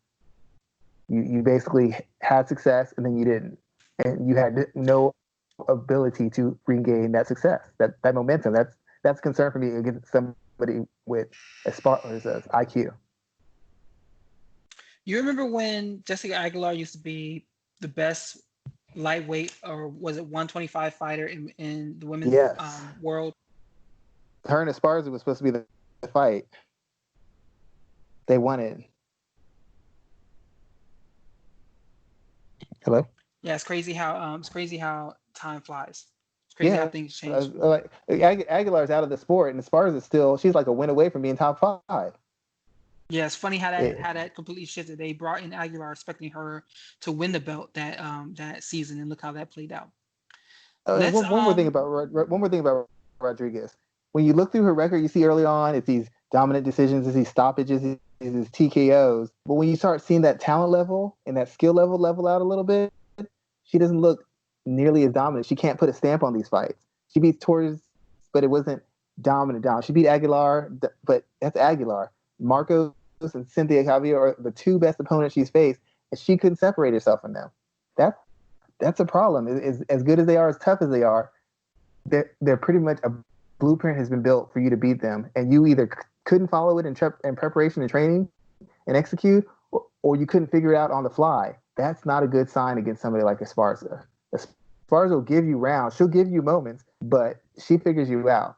Speaker 2: You basically had success, and then you didn't, and you had no ability to regain that success, that momentum. That's a concern for me against somebody with Esparza's IQ.
Speaker 1: You remember when Jessica Aguilar used to be the best lightweight, or was it 125 fighter in the women's world?
Speaker 2: Her and Esparza was supposed to be the fight. They won it. Hello?
Speaker 1: Yeah, it's crazy how time flies. It's crazy how things change.
Speaker 2: Aguilar's out of the sport, and Esparza still, she's like a win away from being top 5.
Speaker 1: Yeah, it's funny how that completely shifted. They brought in Aguilar expecting her to win the belt that season, and look how that played out.
Speaker 2: One more thing about Rodriguez. When you look through her record, you see early on it's these dominant decisions, it's these stoppages, it's these TKOs. But when you start seeing that talent level and that skill level out a little bit, she doesn't look nearly as dominant. She can't put a stamp on these fights. She beat Torres, but it wasn't dominant. She beat Aguilar, but that's Aguilar. Marcos and Cynthia Calvillo are the two best opponents she's faced, and she couldn't separate herself from them. That's a problem. As good as they are, as tough as they are, they're pretty much a blueprint has been built for you to beat them, and you either couldn't follow it in preparation and training and execute, or you couldn't figure it out on the fly. That's not a good sign against somebody like Esparza. Esparza will give you rounds. She'll give you moments, but she figures you out.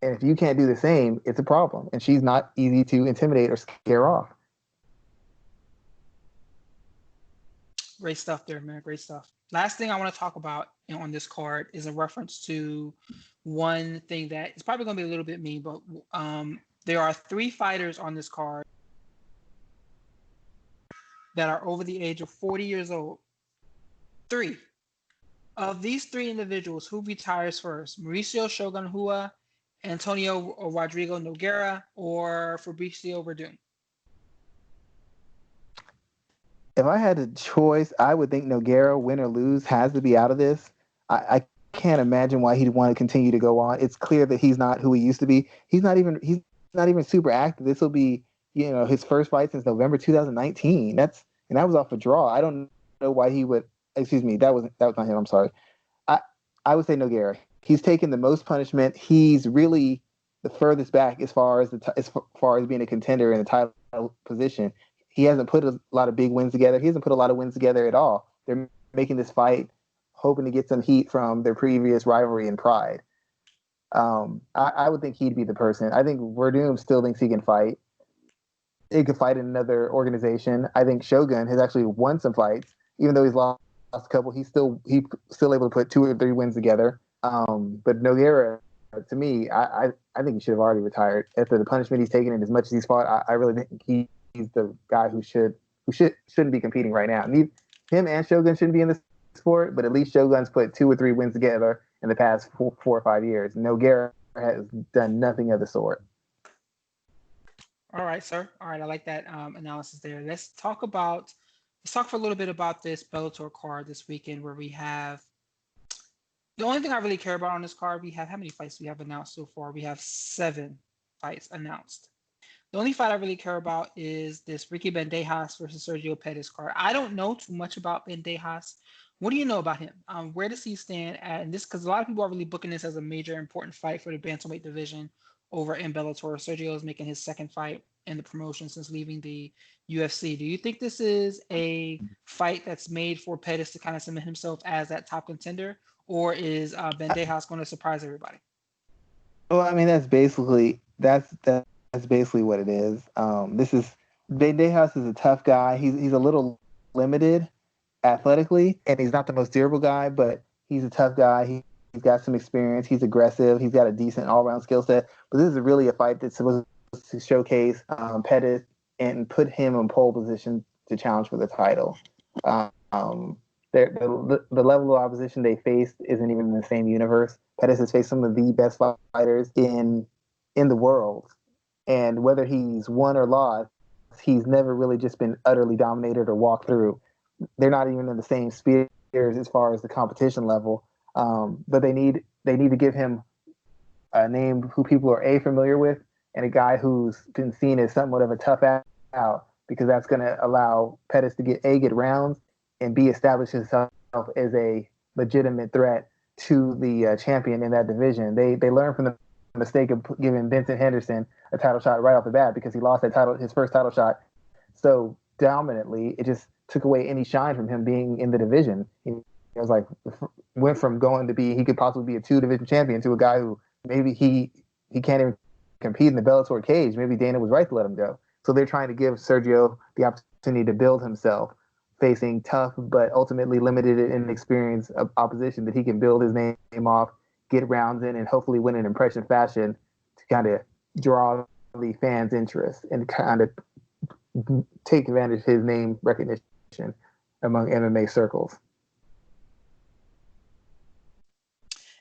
Speaker 2: And if you can't do the same, it's a problem. And she's not easy to intimidate or scare off.
Speaker 1: Great stuff there, man. Great stuff. Last thing I want to talk about on this card is a reference to one thing that is probably going to be a little bit mean, but there are 3 fighters on this card that are over the age of 40 years old. 3. Of these 3 individuals, who retires first? Mauricio Shogun Rua, Antonio Rodrigo Nogueira, or Fabricio Verdun?
Speaker 2: If I had a choice, I would think Nogueira, win or lose, has to be out of this. I can't imagine why he'd want to continue to go on. It's clear that he's not who he used to be. He's not even super active. This will be, his first fight since November 2019. That was off a draw. I don't know why he would. Excuse me, that was not him. I'm sorry. I would say Nogueira. He's taken the most punishment. He's really the furthest back as far as being a contender in the title position. He hasn't put a lot of big wins together. He hasn't put a lot of wins together at all. They're making this fight hoping to get some heat from their previous rivalry and pride. I would think he'd be the person. I think Verdun still thinks he can fight. he could fight in another organization. I think Shogun has actually won some fights, even though he's lost a couple. He's still able to put 2 or 3 wins together. But Nogueira, to me, I think he should have already retired after the punishment he's taken and as much as he's fought. I really think he's the guy who shouldn't be competing right now. Him and Shogun shouldn't be in this sport, but at least Shogun's put 2 or 3 wins together in the past 4 or 5 years. Nogueira has done nothing of the sort.
Speaker 1: All right, sir. All right, I like that analysis there. Let's talk for a little bit about this Bellator card this weekend, where we have the only thing I really care about on this card. We have how many fights we have announced so far? We have 7 fights announced. The only fight I really care about is this Ricky Bandejas versus Sergio Pettis card. I don't know too much about Bandejas. What do you know about him? Where does he stand at? And this, because a lot of people are really booking this as a major important fight for the bantamweight division over in Bellator. Sergio is making his 2nd fight in the promotion since leaving the UFC. Do you think this is a fight that's made for Pettis to kind of cement himself as that top contender, or is Bandejas going to surprise everybody?
Speaker 2: Well, I mean, that's basically what it is. This is Bandejas is a tough guy. He's a little limited athletically, and he's not the most durable guy, but he's a tough guy. He's got some experience. He's aggressive. He's got a decent all-around skill set. But this is really a fight that's supposed to showcase Pettis and put him in pole position to challenge for the title. The level of opposition they faced isn't even in the same universe. Pettis has faced some of the best fighters in the world, and whether he's won or lost, he's never really just been utterly dominated or walked through. They're not even in the same spheres as far as the competition level. But they need to give him a name who people are familiar with, and a guy who's been seen as somewhat of a tough out, because that's going to allow Pettis to get rounds and B, establish himself as a legitimate threat to the champion in that division. They learned from the mistake of giving Vincent Henderson a title shot right off the bat, because he lost his first title shot so dominantly. It just took away any shine from him being in the division. It was like, went from going to be, he could possibly be a 2-division champion, to a guy who maybe he can't even compete in the Bellator cage. Maybe Dana was right to let him go. So they're trying to give Sergio the opportunity to build himself, facing tough but ultimately limited in experience of opposition that he can build his name off, get rounds in, and hopefully win in impression fashion to kind of draw the fans' interest and kind of take advantage of his name recognition among MMA circles.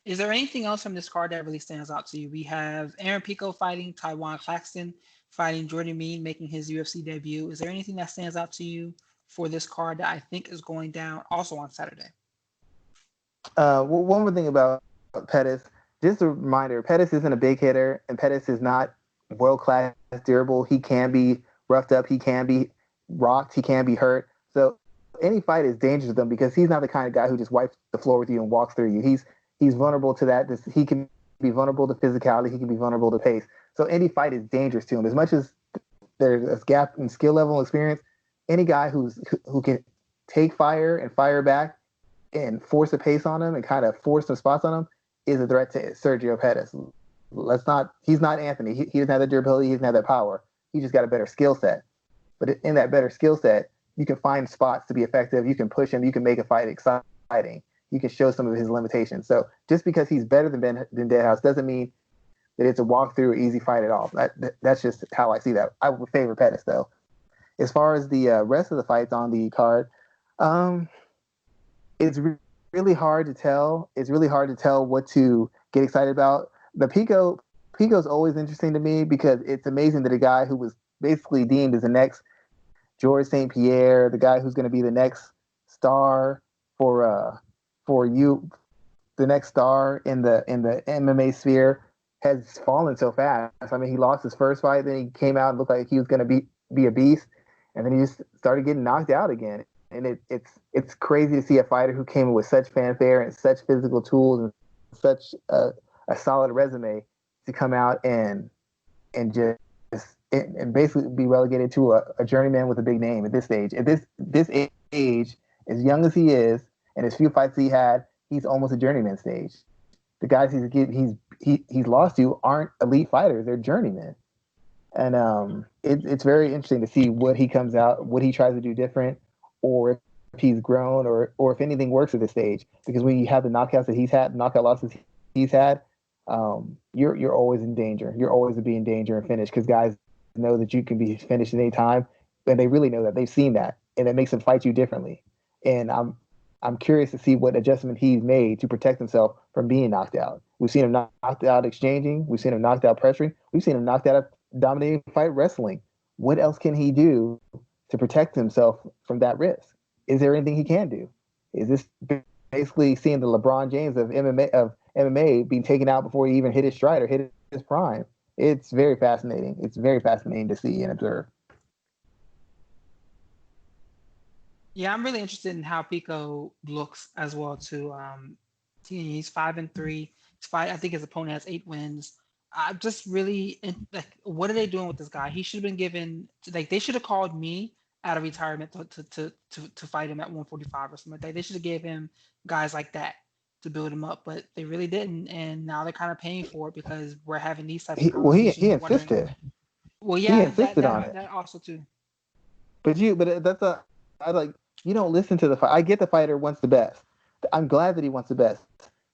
Speaker 1: Is there anything else from this card that really stands out to you? We have Aaron Pico fighting Taiwan Claxton, fighting Jordan Mean, making his UFC debut. Is there anything that stands out to you for this card that I think is going down also on Saturday?
Speaker 2: One more thing about Pettis, just a reminder, Pettis isn't a big hitter, and Pettis is not world-class durable. He can be roughed up, he can be rocked, he can be hurt. So any fight is dangerous to him, because he's not the kind of guy who just wipes the floor with you and walks through you. He's vulnerable to that. He can be vulnerable to physicality, he can be vulnerable to pace. So any fight is dangerous to him. As much as there's a gap in skill level and experience, any guy who can take fire and fire back and force a pace on him and kind of force some spots on him is a threat to Sergio Pettis. He's not Anthony. He doesn't have the durability, he doesn't have that power. He just got a better skill set. But in that better skill set, you can find spots to be effective. You can push him. You can make a fight exciting. You can show some of his limitations. So just because he's better than Bandejas doesn't mean that it's a walkthrough, easy fight at all. That's just how I see that. I would favor Pettis, though. As far as the rest of the fights on the card, it's really hard to tell. It's really hard to tell what to get excited about. The Pico's always interesting to me, because it's amazing that a guy who was basically deemed as the next Georges St. Pierre, the guy who's going to be the next star for you, the next star in the MMA sphere, has fallen so fast. I mean, he lost his first fight, then he came out and looked like he was going to be a beast, and then he just started getting knocked out again. And it's crazy to see a fighter who came in with such fanfare and such physical tools and such a solid resume to come out and basically be relegated to a journeyman with a big name at this stage. At this age, as young as he is, and as few fights he had, he's almost a journeyman stage. The guys he's lost to aren't elite fighters; they're journeymen. And it's very interesting to see what he comes out, what he tries to do different, or if he's grown, or if anything works at this stage. Because when you have the knockouts that he's had, knockout losses he's had, you're always in danger. You're always to be in danger and finish because guys know that you can be finished at any time, and they really know that. They've seen that, and it makes them fight you differently. And I'm curious to see what adjustment he's made to protect himself from being knocked out. We've seen him knocked out exchanging. We've seen him knocked out pressuring. We've seen him knocked out of dominating fight wrestling. What else can he do to protect himself from that risk? Is there anything he can do? Is this basically seeing the LeBron James of MMA being taken out before he even hit his stride or hit his prime? It's very fascinating. It's very fascinating to see and observe.
Speaker 1: Yeah, I'm really interested in how Pico looks as well too. He's 5-3. I think his opponent has 8 wins. I'm just really like, what are they doing with this guy? He should have been given like they should have called me out of retirement to fight him at 145 or something like that. They should have gave him guys like that to build him up, but they really didn't, and now they're kind of paying for it because we're having these types of conversations.
Speaker 2: He insisted.
Speaker 1: Well, yeah,
Speaker 2: he insisted on it.
Speaker 1: That also too.
Speaker 2: But I like you don't listen to the fight. I get the fighter wants the best. I'm glad that he wants the best,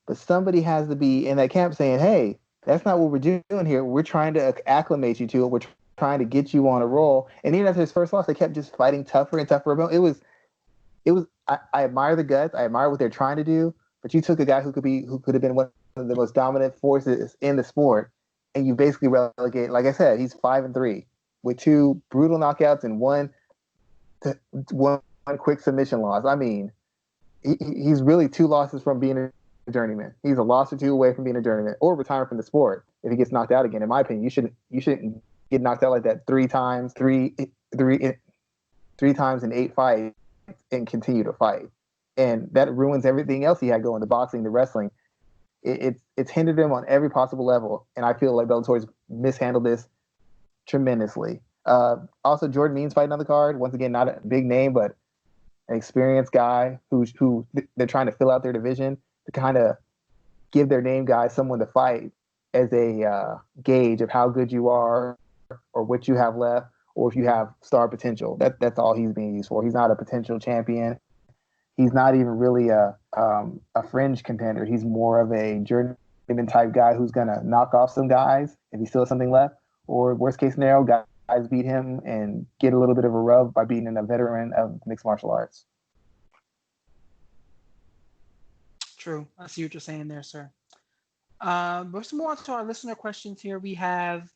Speaker 2: but somebody has to be in that camp saying, "Hey, that's not what we're doing here. We're trying to acclimate you to it. We're trying to get you on a roll." And even after his first loss, they kept just fighting tougher and tougher. It was. I admire the guts. I admire what they're trying to do. But you took a guy who could have been one of the most dominant forces in the sport, and you basically relegate. Like I said, he's 5-3 with 2 brutal knockouts and one quick submission loss. I mean, he's really 2 losses from being a journeyman. He's a loss or 2 away from being a journeyman or retiring from the sport if he gets knocked out again. In my opinion, you shouldn't get knocked out like that 3 times in 8 fights and continue to fight. And that ruins everything else he had going, the boxing, the wrestling. It's hindered him on every possible level. And I feel like Bellator's mishandled this tremendously. Also, Jordan Means fighting on the card. Once again, not a big name, but an experienced guy who they're trying to fill out their division to kind of give their name guys someone to fight as a gauge of how good you are or what you have left or if you have star potential. That's all he's being used for. He's not a potential champion. He's not even really a fringe contender. He's more of a journeyman type guy who's going to knock off some guys if he still has something left. Or worst case scenario, guys beat him and get a little bit of a rub by beating a veteran of mixed martial arts.
Speaker 1: True. I see what you're saying there, sir. Let's move on to our listener questions here. We have,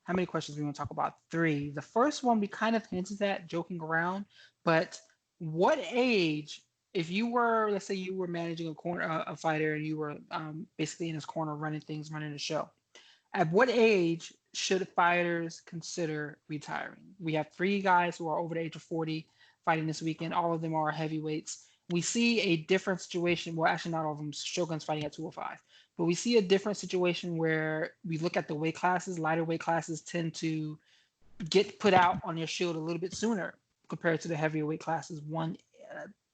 Speaker 1: how many questions we want to talk about? 3. The first one we kind of hinted at, joking around, but what age, if you were, let's say you were managing a fighter and you were basically in his corner running the show, at what age should fighters consider retiring? We have 3 guys who are over the age of 40 fighting this weekend. All of them are heavyweights. We see a different situation. Well, actually, not all of them. Shogun's fighting at 205. But we see a different situation where we look at the weight classes. Lighter weight classes tend to get put out on their shield a little bit sooner compared to the heavier weight classes,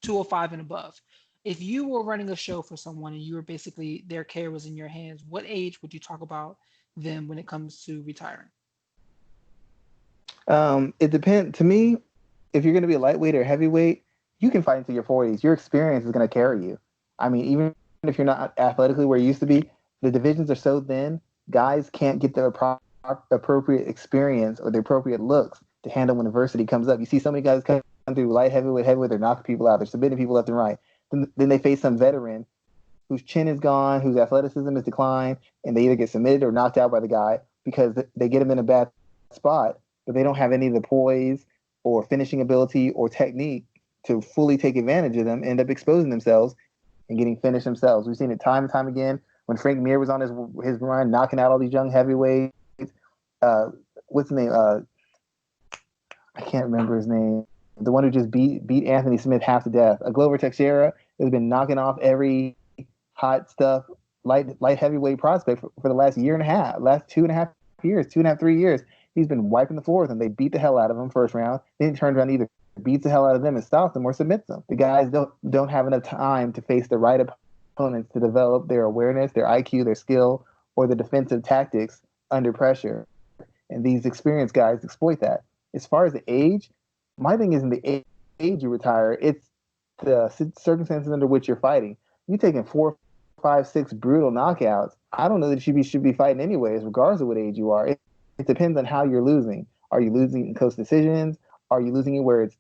Speaker 1: 205 and above. If you were running a show for someone and you were basically, their care was in your hands, what age would you talk about them when it comes to retiring?
Speaker 2: It depends. To me, if you're going to be a lightweight or heavyweight, you can fight into your 40s. Your experience is going to carry you. I mean, even if you're not athletically where you used to be, the divisions are so thin, guys can't get the appropriate experience or the appropriate looks to handle when adversity comes up. You see so many guys come through light heavyweight, they're knocking people out, they're submitting people left and right. Then they face some veteran whose chin is gone, whose athleticism is declined, and they either get submitted or knocked out by the guy because they get him in a bad spot, but they don't have any of the poise or finishing ability or technique to fully take advantage of them, end up exposing themselves and getting finished themselves. We've seen it time and time again when Frank Mir was on his run, knocking out all these young heavyweights. What's his name? I can't remember his name. The one who just beat Anthony Smith half to death. Glover Teixeira has been knocking off every hot stuff, light heavyweight prospect for the last year and a half, last 2.5 years, 2.5, 3 years. He's been wiping the floor with them. They beat the hell out of him first round. Then he turns around either beats the hell out of them and stops them or submits them. The guys don't have enough time to face the right opponents to develop their awareness, their IQ, their skill, or the defensive tactics under pressure. and these experienced guys exploit that. As far as the age, my thing isn't the age you retire; it's the circumstances under which you're fighting. You taking 4, 5, 6 brutal knockouts. I don't know that you should be fighting anyways, regardless of what age you are. It depends on how you're losing. Are you losing in close decisions? Are you losing it where it's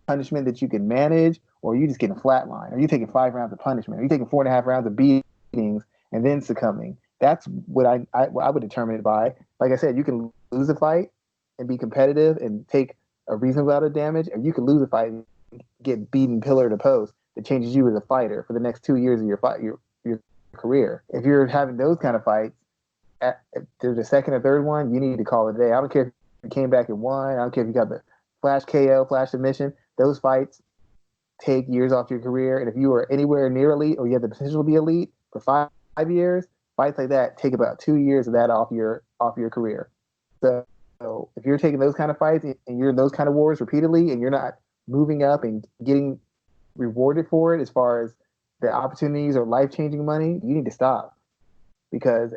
Speaker 2: punishment that you can manage, or are you just getting flatline? Are you taking 5 rounds of punishment? Are you taking 4.5 rounds of beatings and then succumbing? That's what I would determine it by. Like I said, you can lose a fight and be competitive and take a reasonable amount of damage, or you can lose a fight and get beaten pillar to post that changes you as a fighter for the next 2 years of your career. If you're having those kind of fights, if there's a second or third one, you need to call it a day. I don't care if you came back and won. I don't care if you got the flash KO, flash submission. Those fights take years off your career. And if you are anywhere near elite or you have the potential to be elite for 5 years, fights like that take about 2 years of that off your career. So if you're taking those kind of fights and you're in those kind of wars repeatedly and you're not moving up and getting rewarded for it as far as the opportunities or life-changing money, you need to stop, because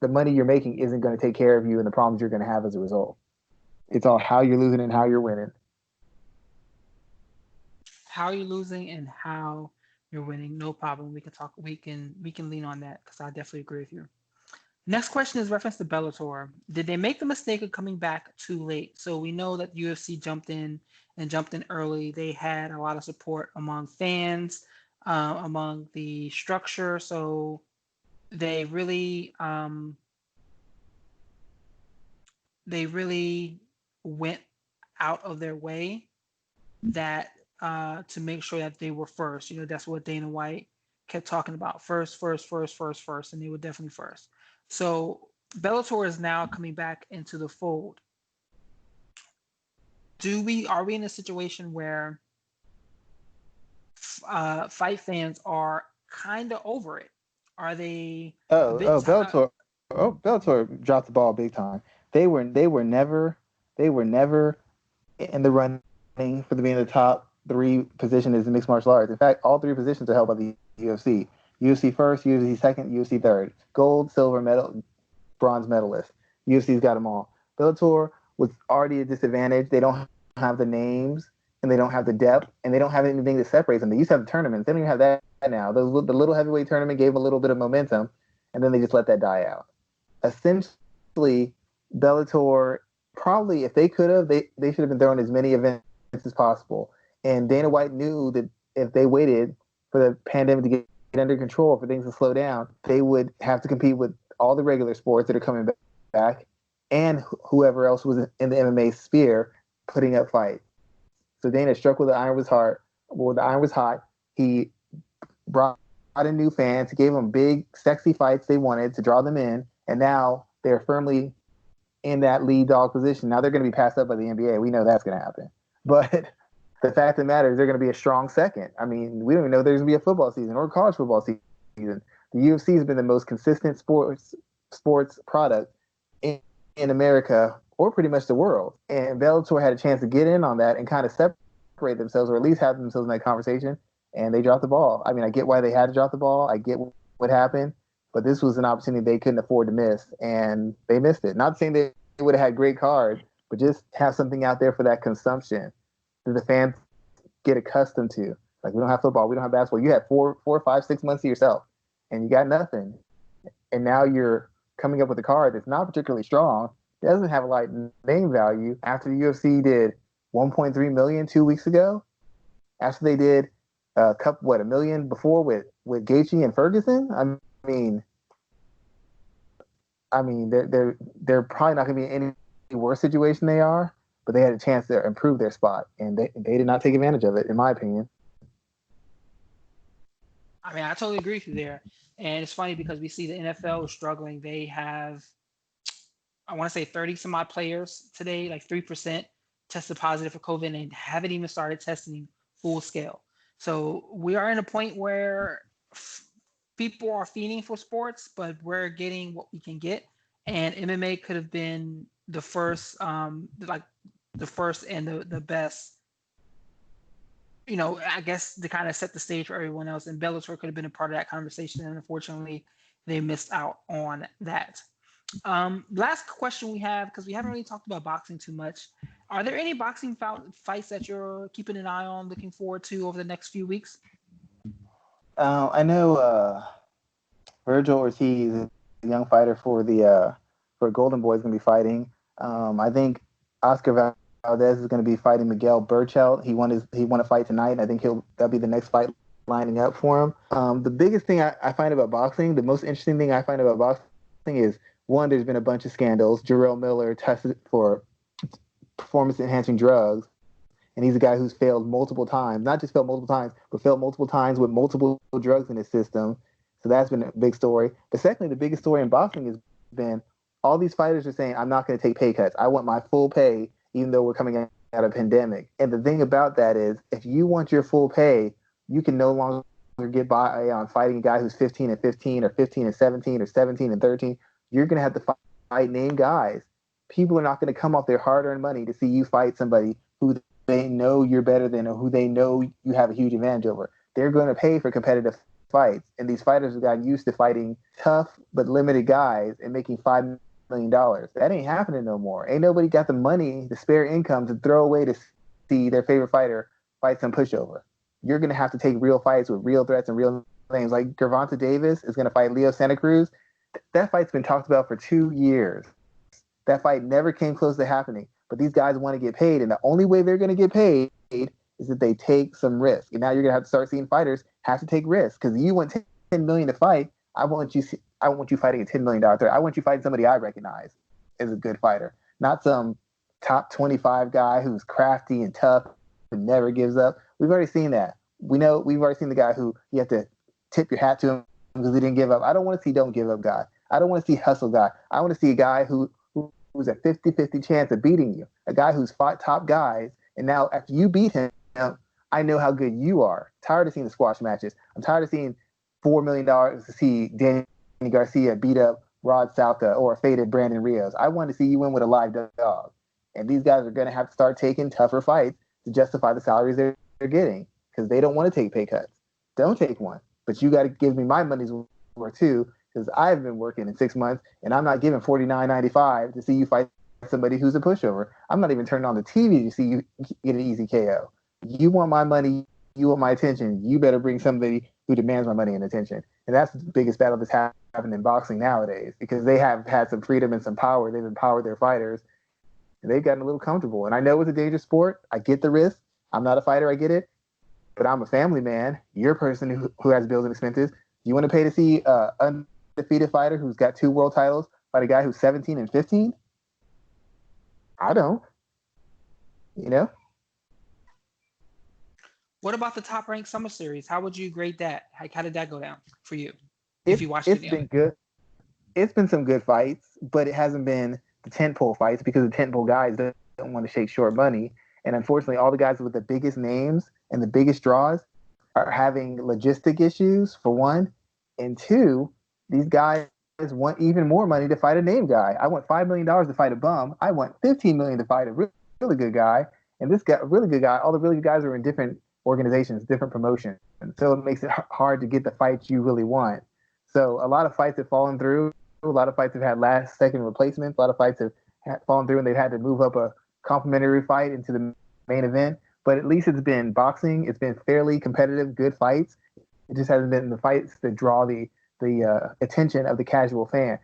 Speaker 2: the money you're making isn't going to take care of you and the problems you're going to have as a result. It's all how you're losing and how you're winning.
Speaker 1: How you're losing and how you're winning. No problem. We can talk. We can lean on that, because I definitely agree with you. Next question is reference to Bellator. Did they make the mistake of coming back too late? So we know that UFC jumped in early. They had a lot of support among fans, among the structure. So they really went out of their way that to make sure that they were first. You know, that's what Dana White kept talking about. First, and they were definitely first. So Bellator is now coming back into the fold. Are we in a situation where fight fans are kind of over it? Are they
Speaker 2: Bellator dropped the ball big time. They were never in the running for the being the top 3 position is in mixed martial arts. In fact, all 3 positions are held by the UFC. UFC first, UFC second, UFC third. Gold, silver medal, bronze medalist. UFC's got them all. Bellator was already a disadvantage. They don't have the names, and they don't have the depth, and they don't have anything that separates them. They used to have the tournaments. They don't even have that now. The little heavyweight tournament gave a little bit of momentum, and then they just let that die out. Essentially, Bellator, probably, if they could have, they should have been throwing as many events as possible. And Dana White knew that if they waited for the pandemic to get under control, for things to slow down, they would have to compete with all the regular sports that are coming back and whoever else was in the MMA sphere putting up fights. So Dana struck where the iron was hot. He brought in new fans. He gave them big, sexy fights they wanted to draw them in. And now they're firmly in that lead dog position. Now they're going to be passed up by the NBA. We know that's going to happen. But the fact of the matter is they're going to be a strong second. I mean, we don't even know there's going to be a football season or a college football season. The UFC has been the most consistent sports product in America, or pretty much the world. And Bellator had a chance to get in on that and kind of separate themselves, or at least have themselves in that conversation, and they dropped the ball. I mean, I get why they had to drop the ball. I get what happened, but this was an opportunity they couldn't afford to miss, and they missed it. Not saying they would have had great cards, but just have something out there for that consumption that the fans get accustomed to. Like, we don't have football, we don't have basketball. You had 4, 5, 6 months to yourself, and you got nothing. And now you're coming up with a card that's not particularly strong. It doesn't have a lot of name value. After the UFC did 1.3 million 2 weeks ago, after they did $1 million before with Gaethje and Ferguson. I mean, they're probably not going to be in any worse situation they are, but they had a chance to improve their spot, and they did not take advantage of it, in my opinion.
Speaker 1: I mean, I totally agree with you there. And it's funny because we see the NFL is struggling. They have, I want to say 30 some odd players today, like 3% tested positive for COVID, and haven't even started testing full scale. So we are in a point where people are feeding for sports, but we're getting what we can get. And MMA could have been the first, the first and the best, you know, I guess to kind of set the stage for everyone else. And Bellator could have been a part of that conversation. And unfortunately, they missed out on that. Last question we have, because we haven't really talked about boxing too much. Are there any boxing fights that you're keeping an eye on, looking forward to over the next few weeks?
Speaker 2: I know Virgil Ortiz, a young fighter for Golden Boy, is going to be fighting. I think Oscar Valdez is going to be fighting Miguel Burchelt. He won a fight tonight, and I think that'll be the next fight lining up for him. The biggest thing I find about boxing, the most interesting thing I find about boxing is, one, there's been a bunch of scandals. Jarrell Miller tested for performance-enhancing drugs, and he's a guy who's failed multiple times. Not just failed multiple times, but failed multiple times with multiple drugs in his system. So that's been a big story. But secondly, the biggest story in boxing has been all these fighters are saying, I'm not going to take pay cuts. I want my full pay, even though we're coming out of a pandemic. And the thing about that is, if you want your full pay, you can no longer get by on fighting a guy who's 15 and 15 or 15 and 17 or 17 and 13. You're going to have to fight name guys. People are not going to come off their hard-earned money to see you fight somebody who they know you're better than or who they know you have a huge advantage over. They're going to pay for competitive fights. And these fighters have gotten used to fighting tough but limited guys and making $5 million. That ain't happening no more. Ain't nobody got the money, the spare income to throw away to see their favorite fighter fight some pushover. You're going to have to take real fights with real threats and real names. Like Gervonta Davis is going to fight Leo Santa Cruz. That fight's been talked about for 2 years. That fight never came close to happening. But these guys want to get paid, and the only way they're going to get paid is that they take some risk. And now you're going to have to start seeing fighters have to take risks, because you want $10 million to fight. I want you fighting a $10 million threat. I want you fighting somebody I recognize as a good fighter, not some top 25 guy who's crafty and tough and never gives up. We've already seen that. We've already seen the guy who you have to tip your hat to him because he didn't give up. I don't want to see don't give up guy. I don't want to see hustle guy. I want to see a guy who's a 50-50 chance of beating you, a guy who's fought top guys, and now after you beat him, I know how good you are. Tired of seeing the squash matches. I'm tired of seeing $4 million to see Danny Garcia beat up Rod Salka or a faded Brandon Rios. I want to see you win with a live dog. And these guys are going to have to start taking tougher fights to justify the salaries they're getting, because they don't want to take pay cuts. Don't take one. But you got to give me my money's worth too, because I've been working in 6 months, and I'm not giving $49.95 to see you fight somebody who's a pushover. I'm not even turning on the TV to see you get an easy KO. You want my money, you want my attention, you better bring somebody who demands my money and attention. And that's the biggest battle that's happened in boxing nowadays, because they have had some freedom and some power. They've empowered their fighters, and they've gotten a little comfortable. And I know it's a dangerous sport. I get the risk. I'm not a fighter. I get it. But I'm a family man. You're a person who has bills and expenses. You want to pay to see an undefeated fighter who's got 2 world titles fight a guy who's 17 and 15? I don't. You know?
Speaker 1: What about the Top Rank Summer Series? How would you grade that? How did that go down for you?
Speaker 2: If you watched it, it's been good. It's been some good fights, but it hasn't been the tentpole fights, because the tentpole guys don't want to shake short money. And unfortunately, all the guys with the biggest names and the biggest draws are having logistic issues, for one. And two, these guys want even more money to fight a name guy. I want $5 million to fight a bum. I want $15 million to fight a really good guy. And this guy, a really good guy, all the really good guys are in different organizations, different promotions. And so it makes it hard to get the fights you really want. So a lot of fights have fallen through. A lot of fights have had last-second replacements. A lot of fights have fallen through, and they've had to move up a complimentary fight into the main event. But at least it's been boxing. It's been fairly competitive, good fights. It just hasn't been the fights that draw the attention of the casual fan.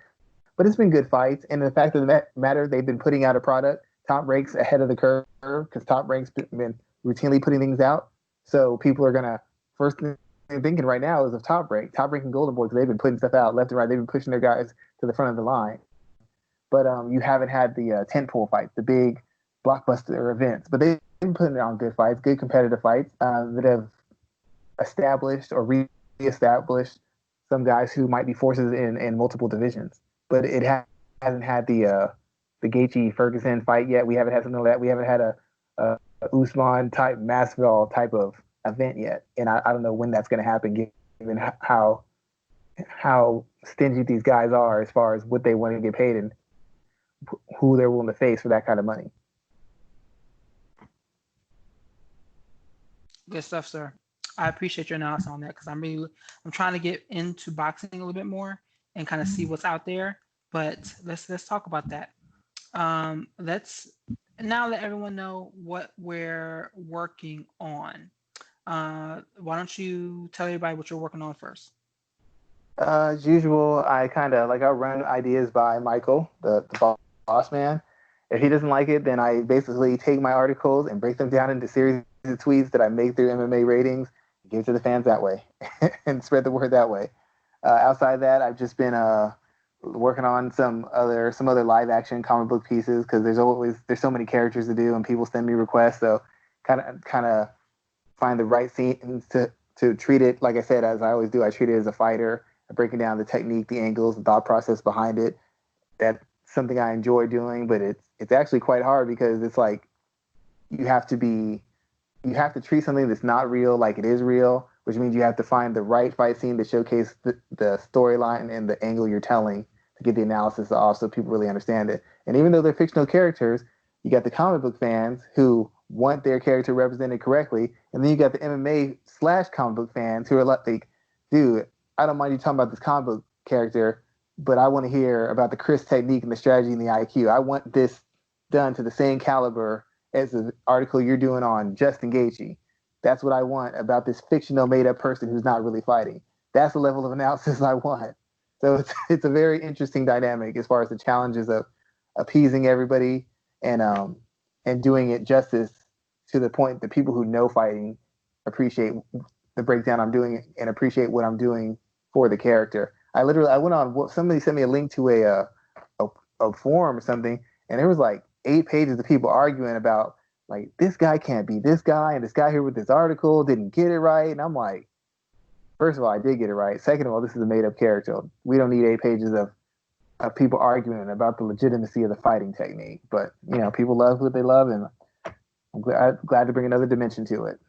Speaker 2: But it's been good fights. And the fact of the matter, they've been putting out a product. Top Rank's ahead of the curve, because Top Rank's been routinely putting things out. So people are going to, first thing they're thinking right now is of Top Rank and Golden Boy, because they've been putting stuff out left and right. They've been pushing their guys to the front of the line. But you haven't had the tentpole fights, the big blockbuster events. But they've been putting on good fights, good competitive fights that have established or re-established some guys who might be forces in multiple divisions. But it hasn't had the Gaethje-Ferguson fight yet. We haven't had something like that. We haven't had a Usman type, Masvidal type of event yet. And I don't know when that's going to happen, given how stingy these guys are as far as what they want to get paid and who they're willing to face for that kind of money.
Speaker 1: Good stuff, sir. I appreciate your analysis on that, because I'm trying to get into boxing a little bit more and kind of see what's out there. But let's talk about that. Let's now let everyone know what we're working on. Why don't you tell everybody what you're working on first?
Speaker 2: As usual, I kind of like I run ideas by Michael, the boss man. If he doesn't like it, then I basically take my articles and break them down into series of tweets that I make through MMA ratings, give to the fans that way, and spread the word that way. Outside of that, I've just been working on some other live action comic book pieces because there's so many characters to do and people send me requests. So kind of find the right scenes to treat it. Like I said, as I always do, I treat it as a fighter, breaking down the technique, the angles, the thought process behind it. That's something I enjoy doing, but it's actually quite hard because it's like you have to treat something that's not real like it is real, which means you have to find the right fight scene to showcase the storyline and the angle you're telling to get the analysis off so people really understand it. And even though they're fictional characters, you got the comic book fans who want their character represented correctly, and then you got the MMA/comic book fans who are like, dude, I don't mind you talking about this comic book character, but I want to hear about the Chris technique and the strategy and the IQ. I want this done to the same caliber as the article you're doing on Justin Gaethje. That's what I want about this fictional made-up person who's not really fighting. That's the level of analysis I want. So it's a very interesting dynamic as far as the challenges of appeasing everybody and doing it justice to the point that people who know fighting appreciate the breakdown I'm doing and appreciate what I'm doing for the character. I went on, somebody sent me a link to a forum or something, and there was like 8 pages of people arguing about like this guy can't be this guy, and this guy here with this article didn't get it right. And I'm like, first of all, I did get it right. Second of all, this is a made up character. We don't need 8 pages of people arguing about the legitimacy of the fighting technique. But people love what they love, and I'm glad to bring another dimension to it.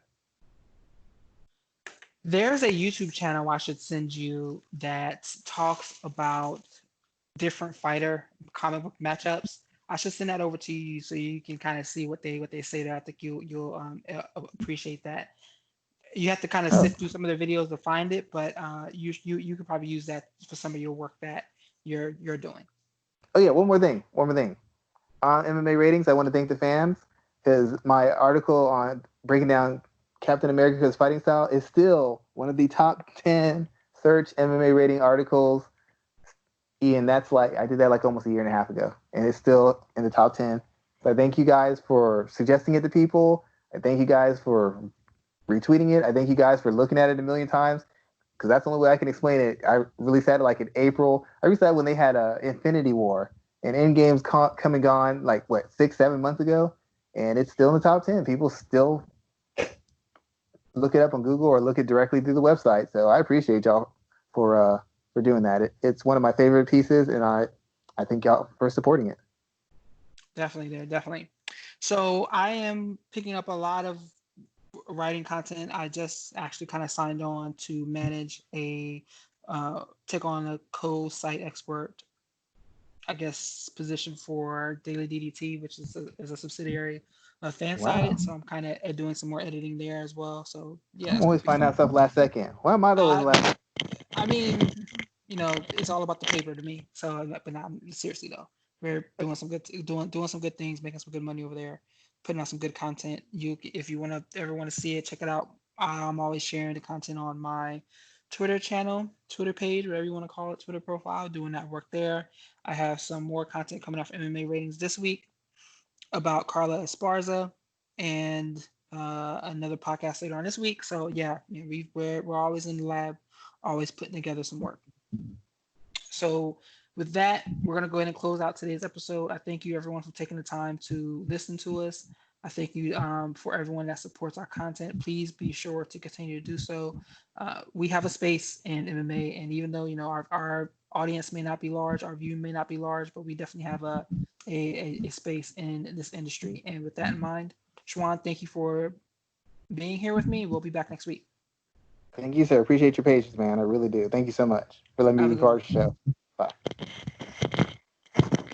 Speaker 1: There's a YouTube channel I should send you that talks about different fighter comic book matchups. I should send that over to you so you can kind of see what they say there. I think you'll appreciate that. You have to kind of sift through some of the videos to find it, but you could probably use that for some of your work that you're doing.
Speaker 2: Oh yeah, one more thing. On MMA ratings, I want to thank the fans because my article on breaking down Captain America's fighting style is still one of the top 10 search MMA rating articles. Ian, that's like I did that like almost a year and a half ago, and it's still in the top 10. So I thank you guys for suggesting it to people. I thank you guys for retweeting it. I thank you guys for looking at it a million times because that's the only way I can explain it. I released that like in April. I released that when they had Infinity War and Endgame's come and gone like 6-7 months ago, and it's still in the top 10. People still look it up on Google or look it directly through the website. So I appreciate y'all for doing that. It's one of my favorite pieces, and I thank y'all for supporting it.
Speaker 1: Definitely. So I am picking up a lot of writing content. I just actually kind of signed on to manage take on a co-site expert, I guess, position for Daily DDT, which is a subsidiary of Fansided. Wow. So I'm kind of doing some more editing there as well. So yeah,
Speaker 2: I'm always find out stuff last second. Why am I always last?
Speaker 1: I mean, it's all about the paper to me. So, but not seriously though. We're doing some good things, making some good money over there, putting out some good content. If you ever want to see it, check it out. I'm always sharing the content on my Twitter channel, Twitter page, whatever you want to call it, Twitter profile, doing that work there. I have some more content coming off MMA ratings this week about Carla Esparza and another podcast later on this week. So yeah, we're always in the lab, always putting together some work. So with that, we're going to go ahead and close out today's episode. I thank you everyone for taking the time to listen to us. I thank you for everyone that supports our content. Please be sure to continue to do so. We have a space in MMA, and even though our audience may not be large, our view may not be large, but we definitely have a space in this industry. And with that in mind, Schwan, thank you for being here with me. We'll be back next week.
Speaker 2: Thank you, sir. Appreciate your patience, man. I really do. Thank you so much for letting me be part of the show. Bye.